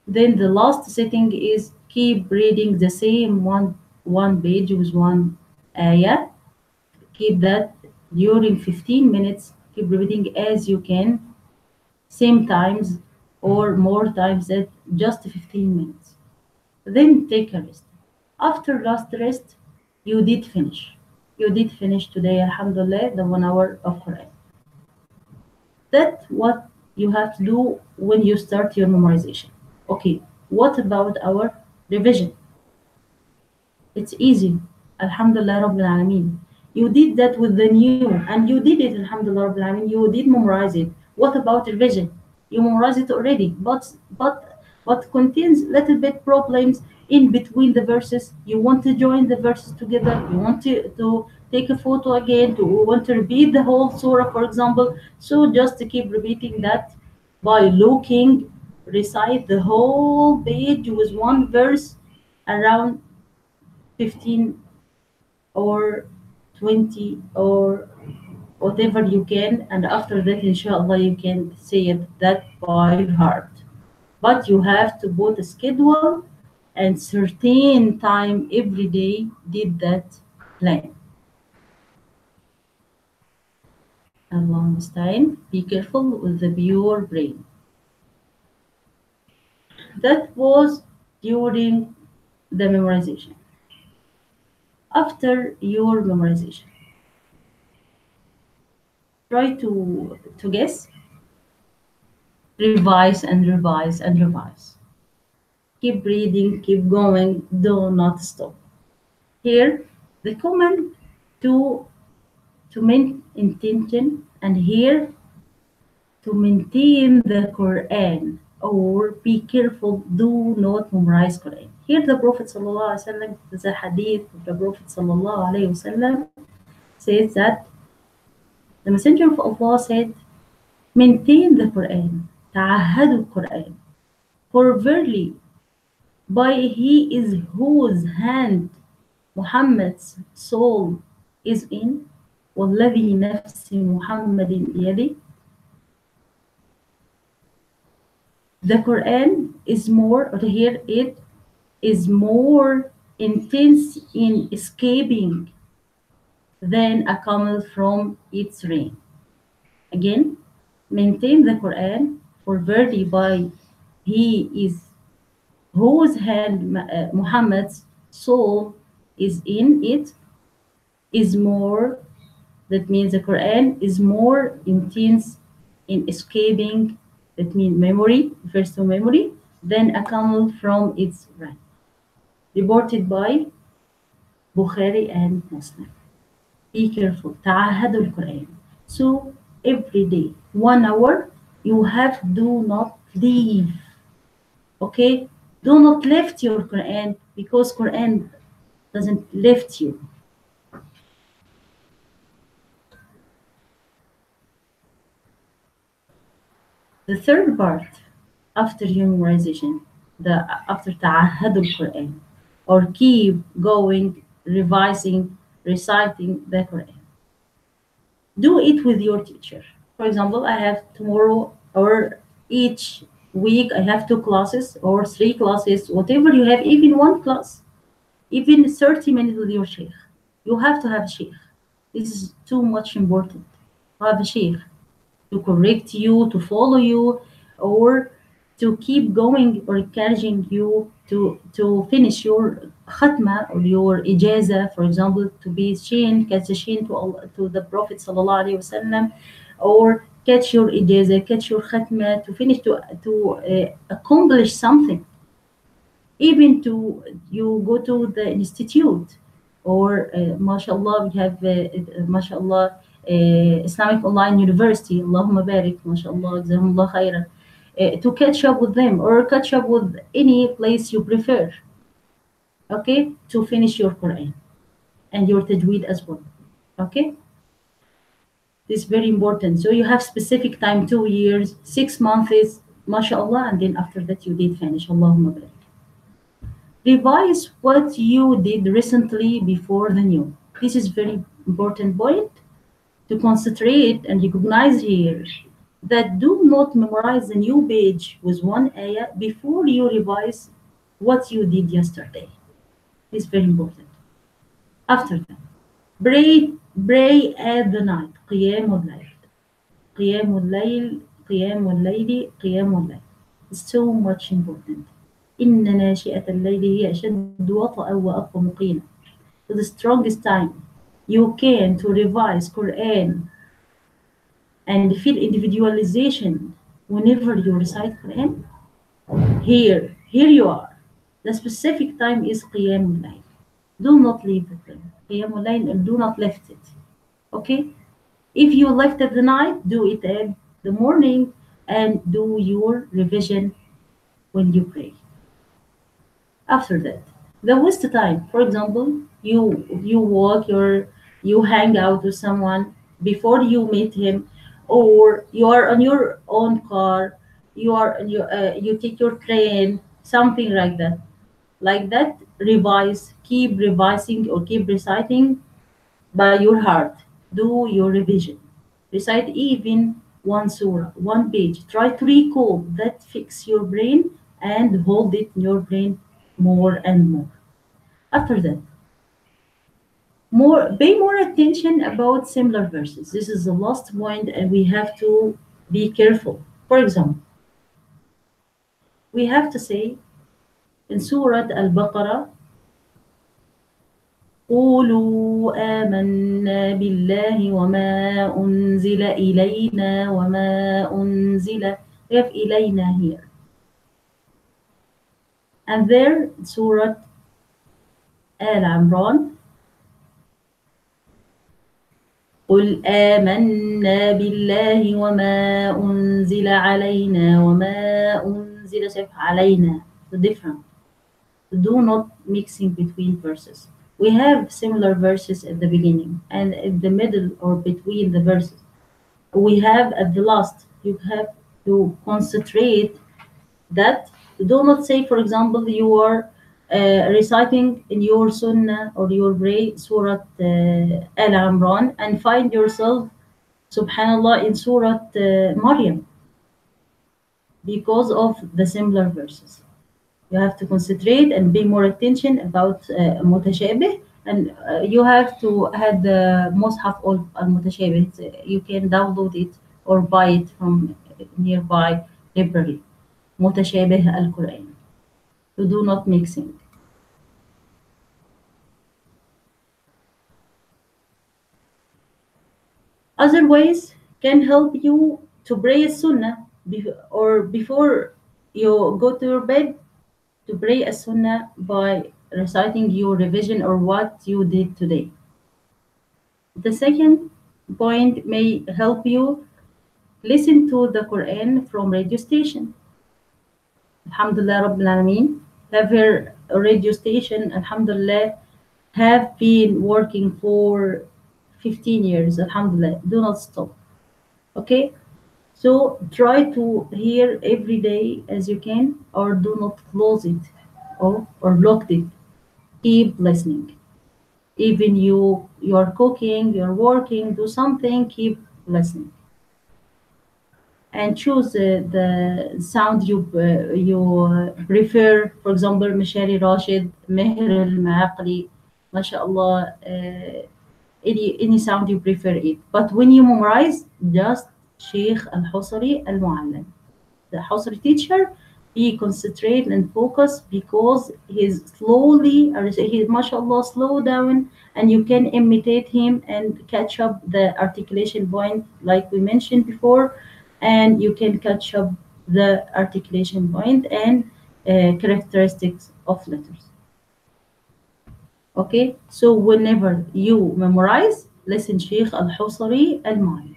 Speaker 1: Then the last setting is keep reading the same one page with one ayah. Keep that during 15 minutes. Keep reading as you can, same times or more times at just 15 minutes. Then take a rest. After last rest, you did finish. You did finish today, Alhamdulillah, the 1 hour of Quran. That's what you have to do when you start your memorization. Okay, what about our revision? It's easy. Alhamdulillah Rabbil Alameen. You did that with the new and you did it, Alhamdulillah Rabbil Alameen. You did memorize it. What about revision? You memorize it already, but contains little bit problems in between the verses. You want to join the verses together. You want to take a photo again, to want to repeat the whole surah, for example. So just to keep repeating that by looking, recite the whole page with one verse around 15 or 20 or whatever you can, and after that inshallah you can say it that by heart. But you have to put a schedule and certain time every day did that plan. Allah musta'in. Be careful with the pure brain. That was during the memorization. After your memorization, try to guess, revise and revise and revise. Keep reading, keep going, do not stop. Here, the command to maintain intention, and here to maintain the Quran or be careful, do not memorize Quran. Here the Prophet ﷺ, the hadith of the Prophet ﷺ says that the Messenger of Allah said, maintain the Quran, ta'ahadu Quran, for verily by he is whose hand Muhammad's soul is in, وَالَّذِي نَفْسِ مُحَمَّدٍ بِيَدِهِ. The Quran is more, or here it is more intense in escaping than a camel from its reign. Again, maintain the Quran, for verily by he is whose hand Muhammad's soul is in it is more, that means the Quran is more intense in escaping, that means memory, refers to memory, than a camel from its run. Reported by Bukhari and Muslim. Be careful. تعهدوا القرآن. So every day, 1 hour, you have do not leave. Okay? Do not lift your Quran, because Quran doesn't lift you. The third part after memorization, after تعهدوا القرآن, or keep going, revising, reciting the Quran. Do it with your teacher. For example, I have tomorrow, or each week I have 2 classes or 3 classes, whatever you have, even 1 class, even 30 minutes with your sheikh. You have to have a sheikh. This is too much important. To have a sheikh to correct you, to follow you, or to keep going, or encouraging you to finish your khatma or your ijaza, for example, to be shin, catch the shin to the Prophet sallallahu alaihi wasallam, or catch your ijaza, catch your khatma, to finish, to accomplish something, even to you go to the institute, or mashallah, we have mashallah Islamic Online University, Allahumma barik, mashallah, jazakumullah khairan, to catch up with them, or catch up with any place you prefer, okay, to finish your Quran and your tajweed as well. Okay, this is very important. So you have specific time, 2 years, 6 months, mashallah, and then after that you did finish. Allahumma barik. Revise what you did recently before the new. This is very important point to concentrate and recognize here, that do not memorize the new page with one ayah before you revise what you did yesterday. This is very important. After that, pray at the night. قيام الليل. قيام الليل. قيام الليل. قيام الليل. It's so much important. إن ناشئة الليل هي أشد وطأ وأقوم قيلا. So the strongest time you can to revise Quran and feel individualization whenever you recite Quran, here you are. The specific time is قيام الليل. Do not leave the Quran. قيام الليل, and do not left it. Okay? If you left at the night, do it at the morning, and do your revision when you pray. After that, the waste time. For example, you walk, you hang out with someone before you meet him, or you are on your own car, you take your train, something like that. Like that, revise, keep revising, or keep reciting by your heart. Do your revision. Recite even one surah, one page. Try to recall that, fix your brain and hold it in your brain more and more. After that, pay more attention about similar verses. This is the last point, and we have to be careful. For example, we have to say in Surah Al-Baqarah, قولوا آمنا بالله وما أنزل إلينا وما أنزل. We have إلينا here. And there, Surah Al-Imran, قل آمنا بالله وما أنزل علينا وما أنزل علينا. The different. Do not mixing between verses. We have similar verses at the beginning, and at the middle or between the verses. We have at the last. You have to concentrate that. Do not say, for example, you are reciting in your sunnah or your pray Surah Al-Imran, and find yourself, subhanallah, in Surah Maryam. because of the similar verses. You have to concentrate and pay more attention about mutashabih, and you have to have the mushaf of al-mutashabih. You can download it or buy it from nearby library. Mutashabih al-Quran. You do not mixing. Other ways can help you to pray a sunnah or before you go to your bed, to pray a sunnah by reciting your revision or what you did today. The second point may help you listen to the Quran from radio station. Alhamdulillah Rabbil Alameen. Have her radio station, Alhamdulillah, have been working for 15 years. Alhamdulillah. Do not stop. Okay? So try to hear every day as you can, or do not close it or block it. Keep listening. Even you are cooking, you're working, do something, keep listening. And choose the sound you prefer. For example, Mishari Rashid, Meher al-Maaqli, mashallah, any sound you prefer it. But when you memorize, just Sheikh al-Husari al-Muallim, the Husari teacher, he concentrate and focus because he's slowly, or he mashallah slow down, and you can imitate him and catch up the articulation point like we mentioned before, and you can catch up the articulation point and characteristics of letters. Okay, so whenever you memorize, listen Sheikh al-Husari al-Muallim.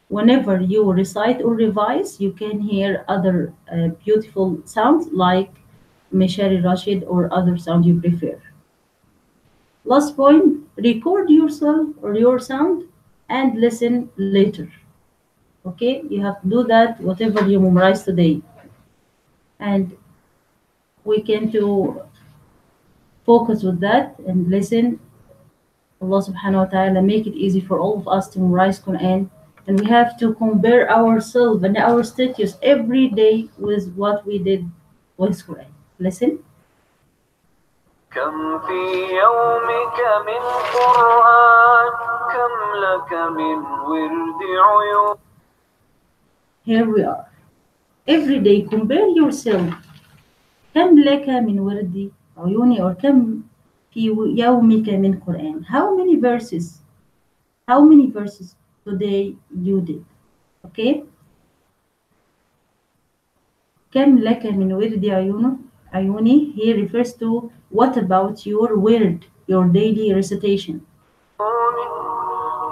Speaker 1: Whenever you recite or revise, you can hear other beautiful sounds like Meshari Rashid or other sound you prefer. Last point, record yourself or your sound and listen later. Okay, you have to do that whatever you memorize today. And we can to focus with that and listen. Allah subhanahu wa ta'ala make it easy for all of us to memorize Quran, and we have to compare ourselves and our status every day with what we did with Quran. Listen.
Speaker 2: كم في يومك من قرآن كم لك من ورد عيون.
Speaker 1: Here we are. Every day compare yourself. كم لك من ورد عيوني, or كم في يومك من Quran. How many verses? How many verses today you did? Okay. كم لك من ورد عيوني here refers to what about your word, your daily recitation.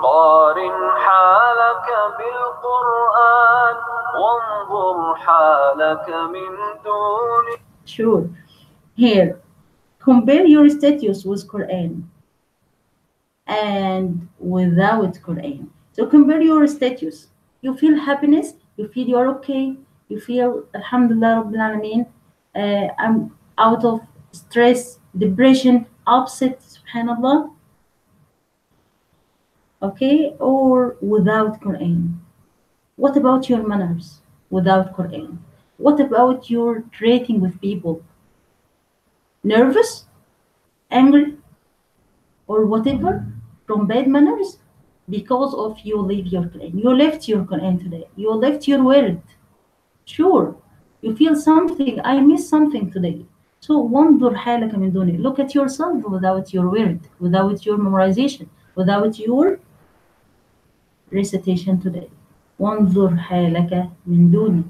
Speaker 2: قارن حالك بالقرآن وانظر حالك من دونه.
Speaker 1: Sure. Here, compare your status with Quran and without Quran. So compare your status. You feel happiness, you feel you're okay, you feel Alhamdulillah Rabbil Alameen, I'm out of stress, depression, upset, subhanallah. Okay, or without Quran. What about your manners without Quran? What about your treating with people? Nervous, angry, or whatever from bad manners because of you leave your Quran. You left your Quran today. You left your word. Sure, you feel something. I miss something today. So وانظر حالك من دونه. Look at yourself without your word, without your memorization, without your recitation today. وانظر حالك من دونه.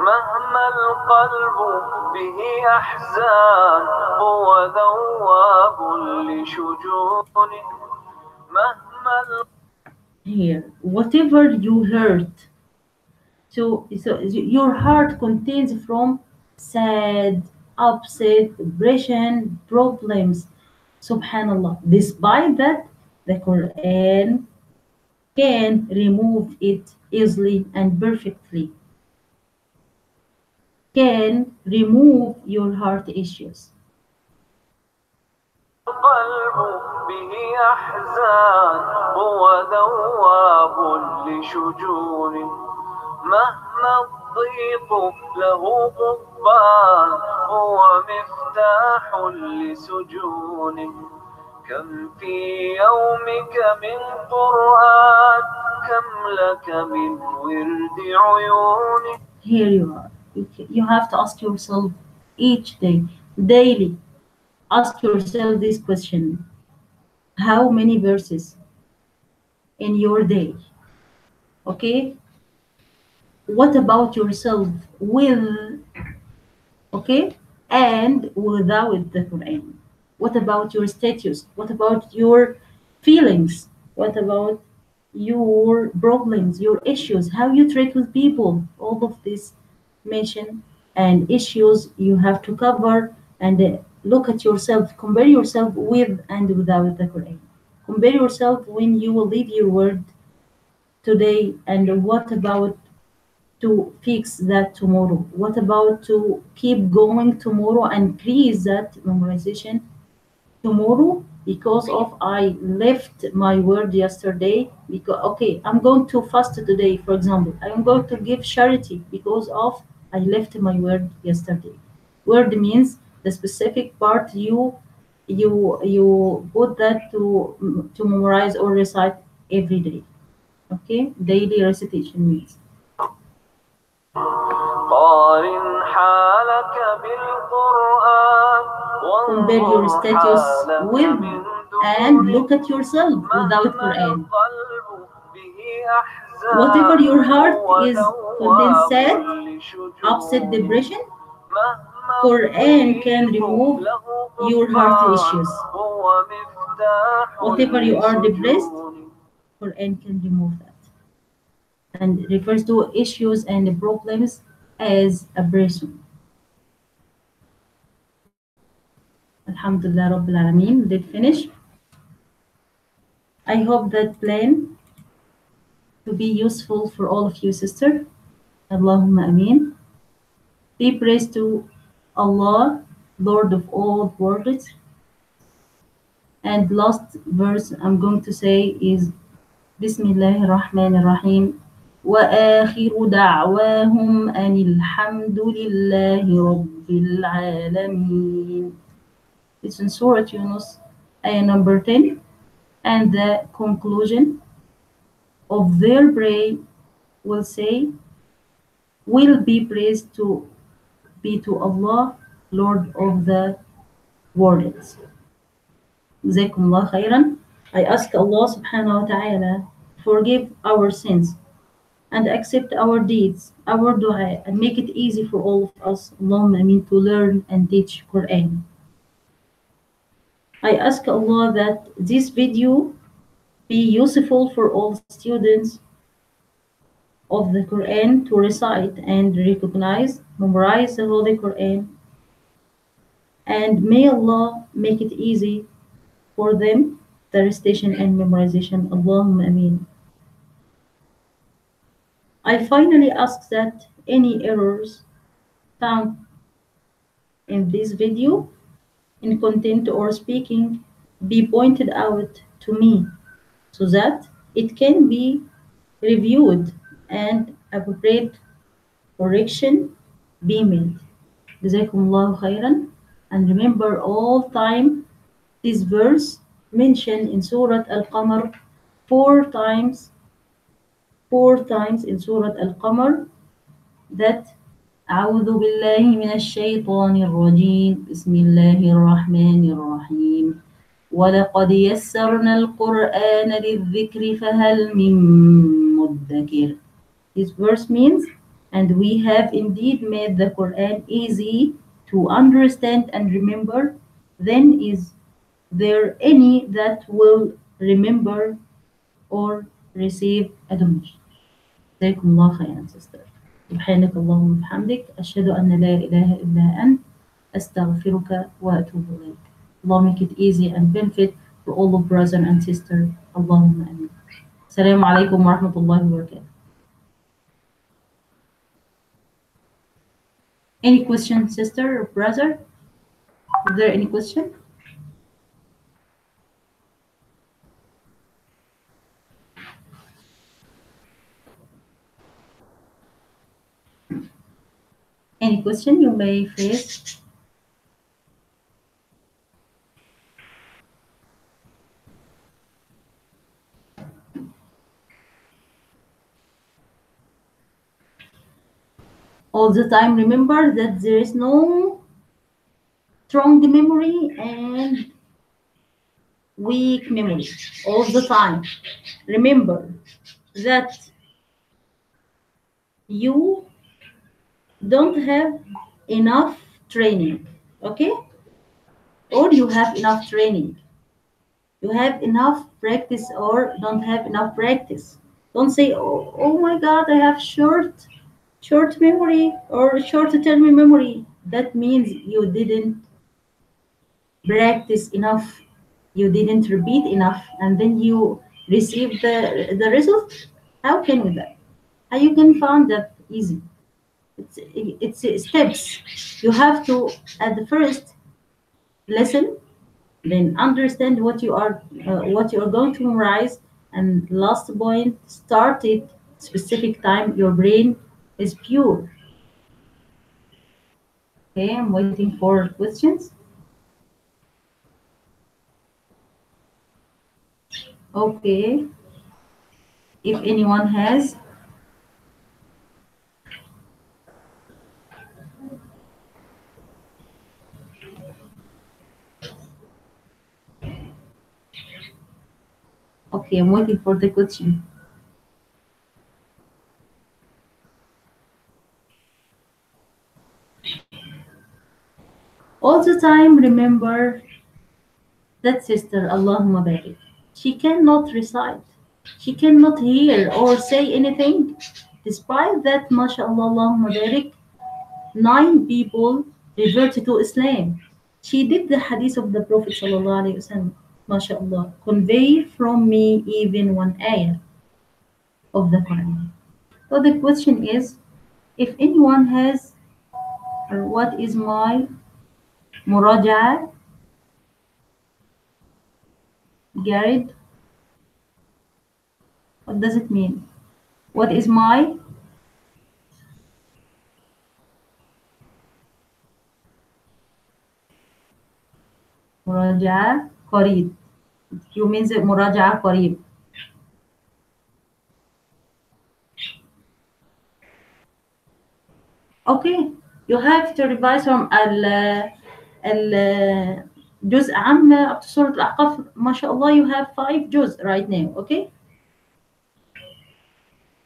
Speaker 2: مهما القلب به أحزان هو ذواب لشجونه. مهما
Speaker 1: Here, whatever you hurt. So your heart contains from sad, upset, depression, problems. Subhanallah. Despite that, the Quran can remove it easily and perfectly. Can remove your heart issues.
Speaker 2: القلب به أحزان هو ذواب لشجونه. مهما الضيق له قضبان هو مفتاح لسجونه كم في يومك من قرآن كم لك من ورد عيونه.
Speaker 1: Here you are. You have to ask yourself each day, daily, ask yourself this question: how many verses in your day? Okay? What about yourself with, okay, and without the Quran? What about your status? What about your feelings? What about your problems, your issues, how you treat with people? All of this mention and issues you have to cover, and look at yourself, compare yourself with and without the Quran. Compare yourself when you will leave your word today, and what about to fix that tomorrow? What about to keep going tomorrow and increase that memorization tomorrow because of I left my word yesterday? Because okay, I'm going to fast today, for example. I'm going to give charity because of I left my word yesterday. Word means the specific part you put that to memorize or recite every day. Okay, daily recitation means. Compare your status with and look at yourself without Quran. Whatever your heart is contains sad, upset, depression, Quran can remove your heart issues. Whatever you are depressed, Quran can remove that. And refers to issues and problems as a person. Alhamdulillah Rabbil Alameen. Did finish. I hope that plan to be useful for all of you, sister. Allahumma Ameen. Be praised to Allah, Lord of all worlds. And last verse I'm going to say is Bismillahir Rahmanir Rahim. وآخر دعواهم أن الحمد لله رب العالمين. It's in Surah Yunus, ayah number 10. And the conclusion of their prayer will say, will be praised to be to Allah, Lord of the worlds. Jazakumullah khairan. I ask Allah subhanahu wa ta'ala forgive our sins and accept our deeds, our dua, and make it easy for all of us, Allahumma ameen, to learn and teach Quran. I ask Allah that this video be useful for all students of the Quran to recite and recognize, memorize the Holy Quran, and may Allah make it easy for them, the recitation and memorization. Allahumma ameen. I finally ask that any errors found in this video, in content or speaking, be pointed out to me so that it can be reviewed and appropriate correction be made. Jazakumullahu khairan. And remember all time this verse mentioned in Surah Al-Qamar four times in Surah Al-Qamar, that أعوذ بالله من الشيطان الرجيم بسم الله الرحمن الرحيم ولقد يسرنا القرآن للذكر فهل من مدكر. This verse means, and we have indeed made the Quran easy to understand and remember, then is there any that will remember or receive a donation? جزاكم الله خيرا sister. سبحانك اللهم وبحمدك أشهد أن لا إله إلا أنت أستغفرك وأتوب إليك. Allah make it easy and benefit for all of brothers and sisters. Allahumma ameen. Assalamu alaikum wa rahmatullahi wa barakatuh. Any question, sister or brother? Is there any question? Any question you may face? All the time, remember that there is no strong memory and weak memory. All the time, remember that you don't have enough training, okay? Or you have enough training. You have enough practice or don't have enough practice. Don't say, oh my God, I have short memory or short term memory. That means you didn't practice enough. You didn't repeat enough, and then you receive the result. How can you that? How you can find that easy? It's steps. You have to at the first listen, then understand what you are going to memorize, and last point, start it specific time your brain is pure. Okay, I'm waiting for questions. Okay, if anyone has. Okay, I'm waiting for the question. All the time, remember that sister, Allahumma barik. She cannot recite. She cannot hear or say anything. Despite that, mashallah, Allahumma barik, 9 people reverted to Islam. She did the hadith of the Prophet sallallahu alaihi wasallam. MashaAllah. Convey from me even one ayah of the Quran. So the question is, if anyone has, what is my muraja'a, Garrett? What does it mean? What is my muraja'a qarib? You means muraja'a qarib. Okay, you have to revise from جزء عام up to سورة الأحقاف. ما شاء الله, you have 5 جزء right now. Okay,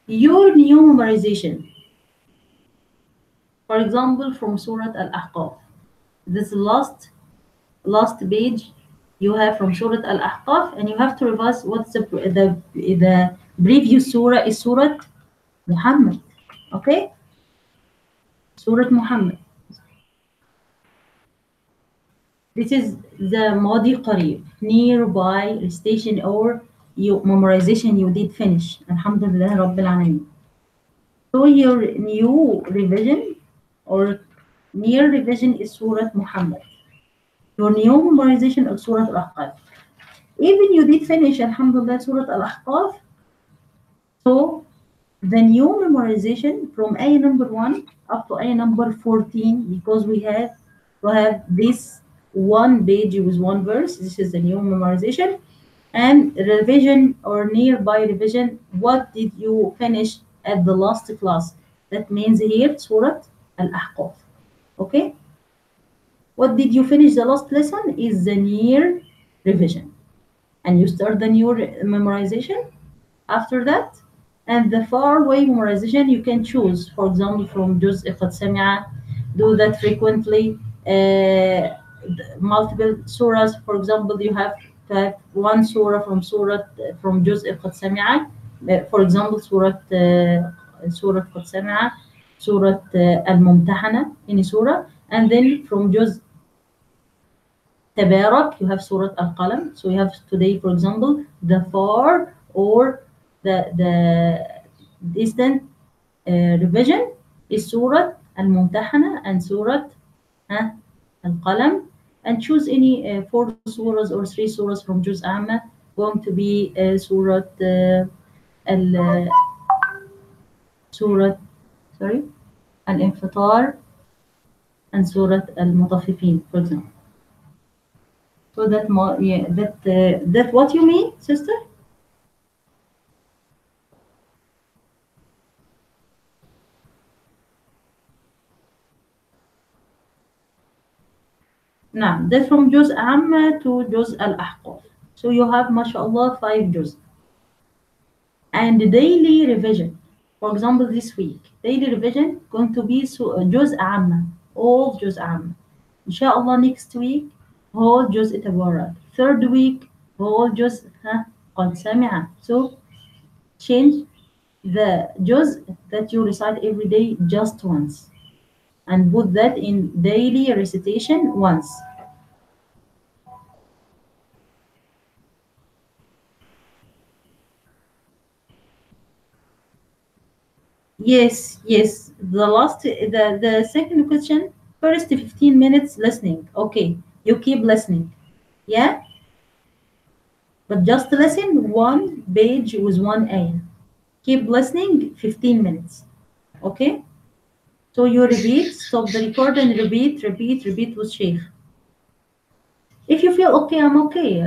Speaker 1: your new memorization, for example, from Surah Al-Ahqaf, this last page you have from Surah Al-Ahqaf, and you have to revise what's the previous surah is Surah Muhammad. Okay, Surah Muhammad. This is the Madi Qarib, nearby recitation or memorization you did finish. Alhamdulillah Rabbil Alameen. So your new revision or near revision is Surah Muhammad. Your new memorization of Surah Al-Ahqaf. Even you did finish, Alhamdulillah, Surah Al-Ahqaf. So the new memorization from ayah number 1 up to ayah number 14, because we have this one page with one verse. This is the new memorization. And revision or nearby revision, what did you finish at the last class? That means here Surah Al-Ahqaf. Okay, what did you finish the last lesson is the near revision, and you start the new memorization after that. And the far away memorization you can choose, for example, from Juz' Qad Sami'a, do that frequently. Multiple surahs, for example, you have to have one surah from Juz' Qad Sami'a, for example, Surah Qad Sami'a, Surah Al-Mumtahana, any surah, and then from Juz' Tabarak, you have Surah Al-Qalam. So you have today, for example, the far or the distant revision is Surah Al-Mumtahana and Surah Al-Qalam, and choose any 4 surahs or 3 surahs from Juz' Amma, going to be Surah Al Surah, sorry, Al-Infitar, and Surah Al-Mutaffifin, for example. So yeah, that what you mean, sister? Now, that's from Juz Amma to Juz Al-Ahqaf. So you have, mashallah, 5 juz. And daily revision. For example, this week, daily revision going to be Juz Amma, all Juz Amma. Inshallah, next week, whole Juz Tabarak. Third week, whole Juz قد سمع. So change the juz that you recite every day just once and put that in daily recitation once. Yes, yes. The second question, first 15 minutes listening. Okay, you keep listening. Yeah, but just listen one page with one ayah. Keep listening 15 minutes. Okay, so you repeat, stop the record and repeat, repeat, repeat with Sheikh. If you feel okay, I'm okay,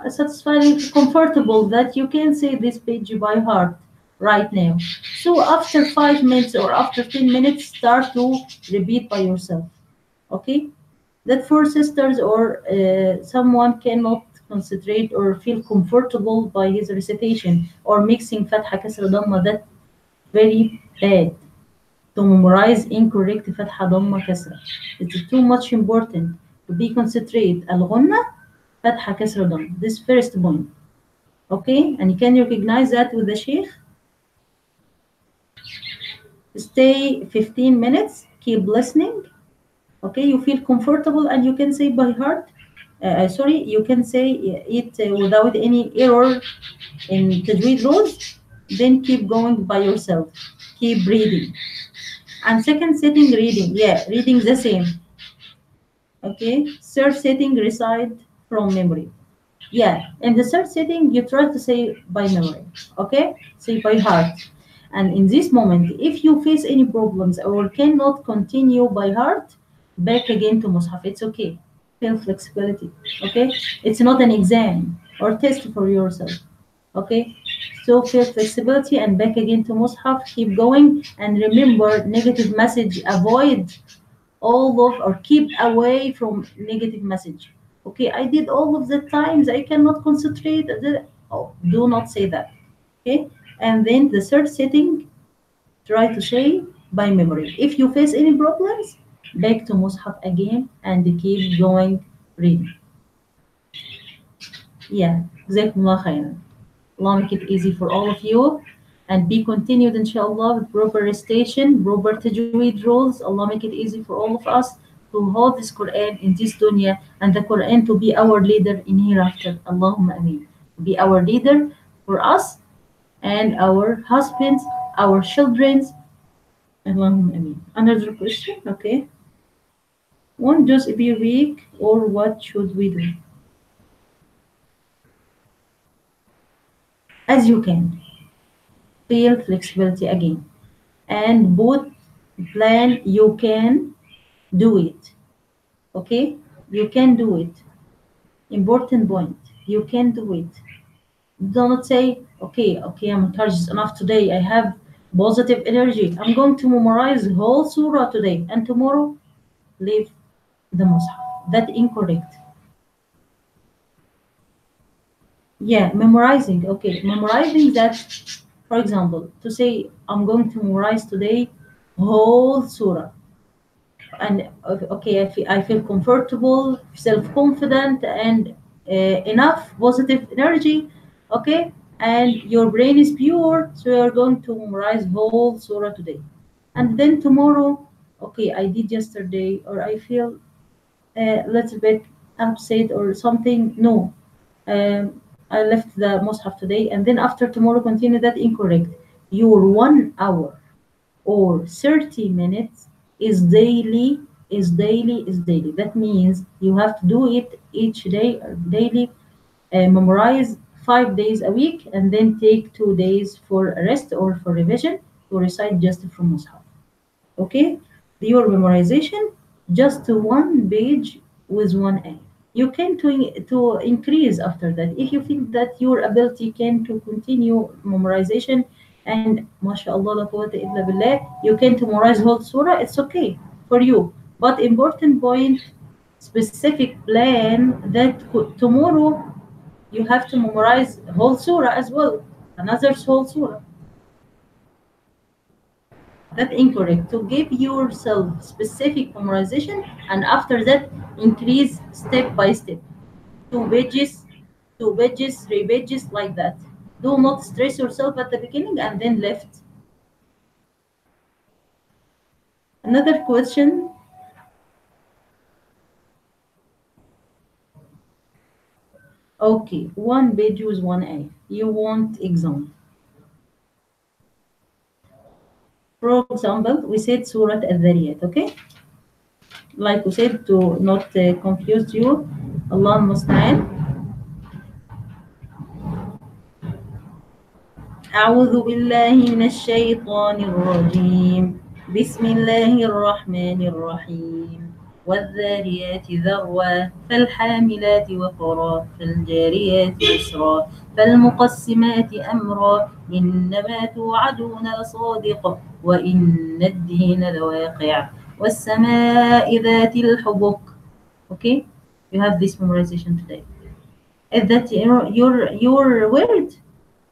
Speaker 1: satisfied, comfortable that you can say this page by heart right now. So after 5 minutes or after 10 minutes, start to repeat by yourself. Okay? That for sisters or someone cannot concentrate or feel comfortable by his recitation or mixing Fatha Kasra Dhamma, that very bad to memorize incorrect Fatha Dhamma Kasra. It's too much important to be concentrate. Al-Ghunna, Fatha Kasra Dhamma. This first point. Okay? And you can recognize that with the Sheikh. Stay 15 minutes. Keep listening. Okay? You feel comfortable and you can say by heart. Sorry, you can say it without any error in Tajweed rules. Then keep going by yourself. Keep reading. And second setting, reading. Yeah, reading the same. Okay, third setting, recite from memory. Yeah, in the third setting, you try to say by memory. Okay, say by heart. And in this moment, if you face any problems or cannot continue by heart, back again to Mus'haf. It's okay. Feel flexibility. Okay, it's not an exam or test for yourself. Okay, so feel flexibility and back again to Mus'haf. Keep going and remember negative message. Avoid all of or keep away from negative message. Okay, I did all of the times I cannot concentrate. Oh, do not say that. Okay, and then the third setting, try to say by memory. If you face any problems, back to Mus'haf again and keep going reading. Yeah, Jazakumullah khairan. Allah make it easy for all of you and be continued inshallah with proper recitation, proper tajweed rules. Allah make it easy for all of us to hold this Quran in this dunya and the Quran to be our leader in hereafter. Allahumma ameen. Be our leader for us and our husbands, our children. Allahumma ameen. Another question, okay. Won't just be weak or what should we do? As you can. Feel flexibility again. And both plan you can do it. Okay? You can do it. Important point. You can do it. Do not say, okay, I'm encouraged enough today. I have positive energy. I'm going to memorize whole surah today. And tomorrow, leave the Mus'haf. That incorrect. Yeah, memorizing. Okay, memorizing that, for example, to say, I'm going to memorize today whole surah. And okay, I feel comfortable, self-confident, and enough positive energy. Okay, and your brain is pure, so you're going to memorize whole surah today. And then tomorrow, okay, I did yesterday, or I feel a little bit upset or something. No, I left the Mus'haf today, and then after tomorrow, continue that incorrect. Your 1 hour or 30 minutes is daily, is daily, is daily. That means you have to do it each day or daily, memorize 5 days a week, and then take 2 days for a rest or for revision to recite just from Mus'haf. Okay? Your memorization just one page with one A. You can to increase after that if you feel that your ability can to continue memorization, and mashallah la quwwata illa billah, you can to memorize whole surah, it's okay for you. But important point, specific plan that tomorrow you have to memorize whole surah as well, another whole surah. That's incorrect. To give yourself specific memorization, and after that increase step by step. Two pages, two pages, three pages, like that. Do not stress yourself at the beginning and then left. Another question. Okay, one page with one A. You want example. For example, we said Surah Al-Dhariyat, okay? Like we said, to not confuse you, Allah Musta'an. أعوذ بالله من الشيطان الرجيم. بسم الله الرحمن الرحيم. والذاريات ذروا فالحاملات وقرا فالجاريات يسرا فالمقسمات أمرا إنما توعدون لصادق وإن الدين لواقع والسماء ذات الحبك. Okay, you have this memorization today. Is that your word?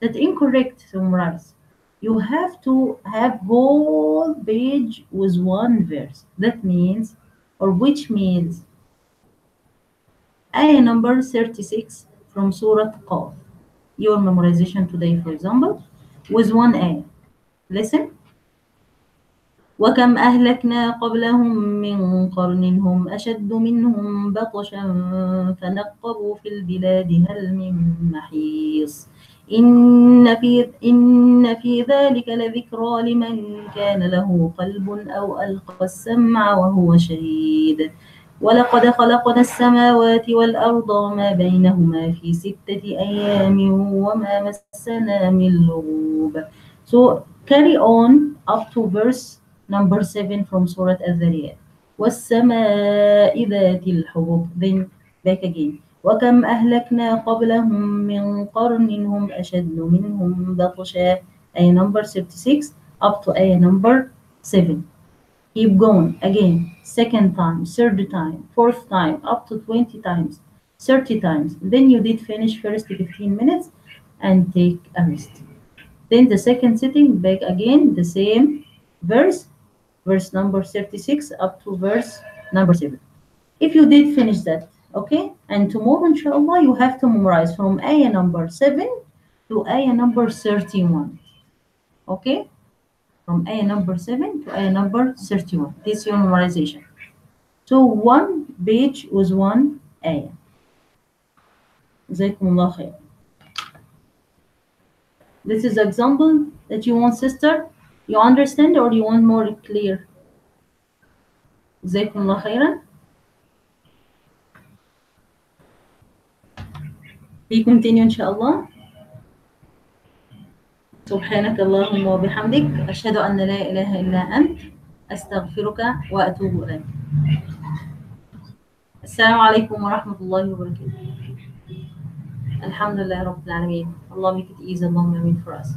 Speaker 1: That's incorrect to memorize. You have to have whole page with one verse. That means, or which means, ayah number 36 from Surah Qaf. Your memorization today, for example, with one ayah. Listen. وكم أهلكنا قبلهم من قرن هم أشد منهم بطشا فنقبوا في البلاد هل من محيص إن في ذلك لذكرى لمن كان له قلب أو ألقى السمع وهو شهيد ولقد خلقنا السماوات والأرض وما بينهما في 6 أيام وما مسنا من لغوب. So carry on up to verse number 7 from Surah Al-Dhariyat. وَالسَّمَاءِ ذَاتِ الْحُبُكِ. Then back again. وَكَمْ أَهْلَكْنَا قَبْلَهُمْ مِنْ قَرْنٍ هُمْ أَشَدُّ مِنْهُمْ بَطْشًا. Ayah number 36 up to ayah number 7. Keep going again. Second time, third time, fourth time, up to 20 times, 30 times. Then you did finish first 15 minutes and take a rest. Then the second sitting, back again, the same verse, verse number 36 up to verse number 7. If you did finish that, okay? And tomorrow, inshallah, you have to memorize from ayah number 7 to ayah number 31, okay? From ayah number 7 to ayah number 31. This is your memorization. So one page with one ayah. جزاكم الله خير. This is example that you want, sister. You understand or you want more clear? جزاكم الله خيرا. We continue inshallah. سبحانك اللهم وبحمدك أشهد أن لا إله إلا أنت أستغفرك وأتوب إليك. السلام عليكم ورحمة الله وبركاته. الحمد لله رب العالمين. Allah make it easy, Allahumma ameen for us.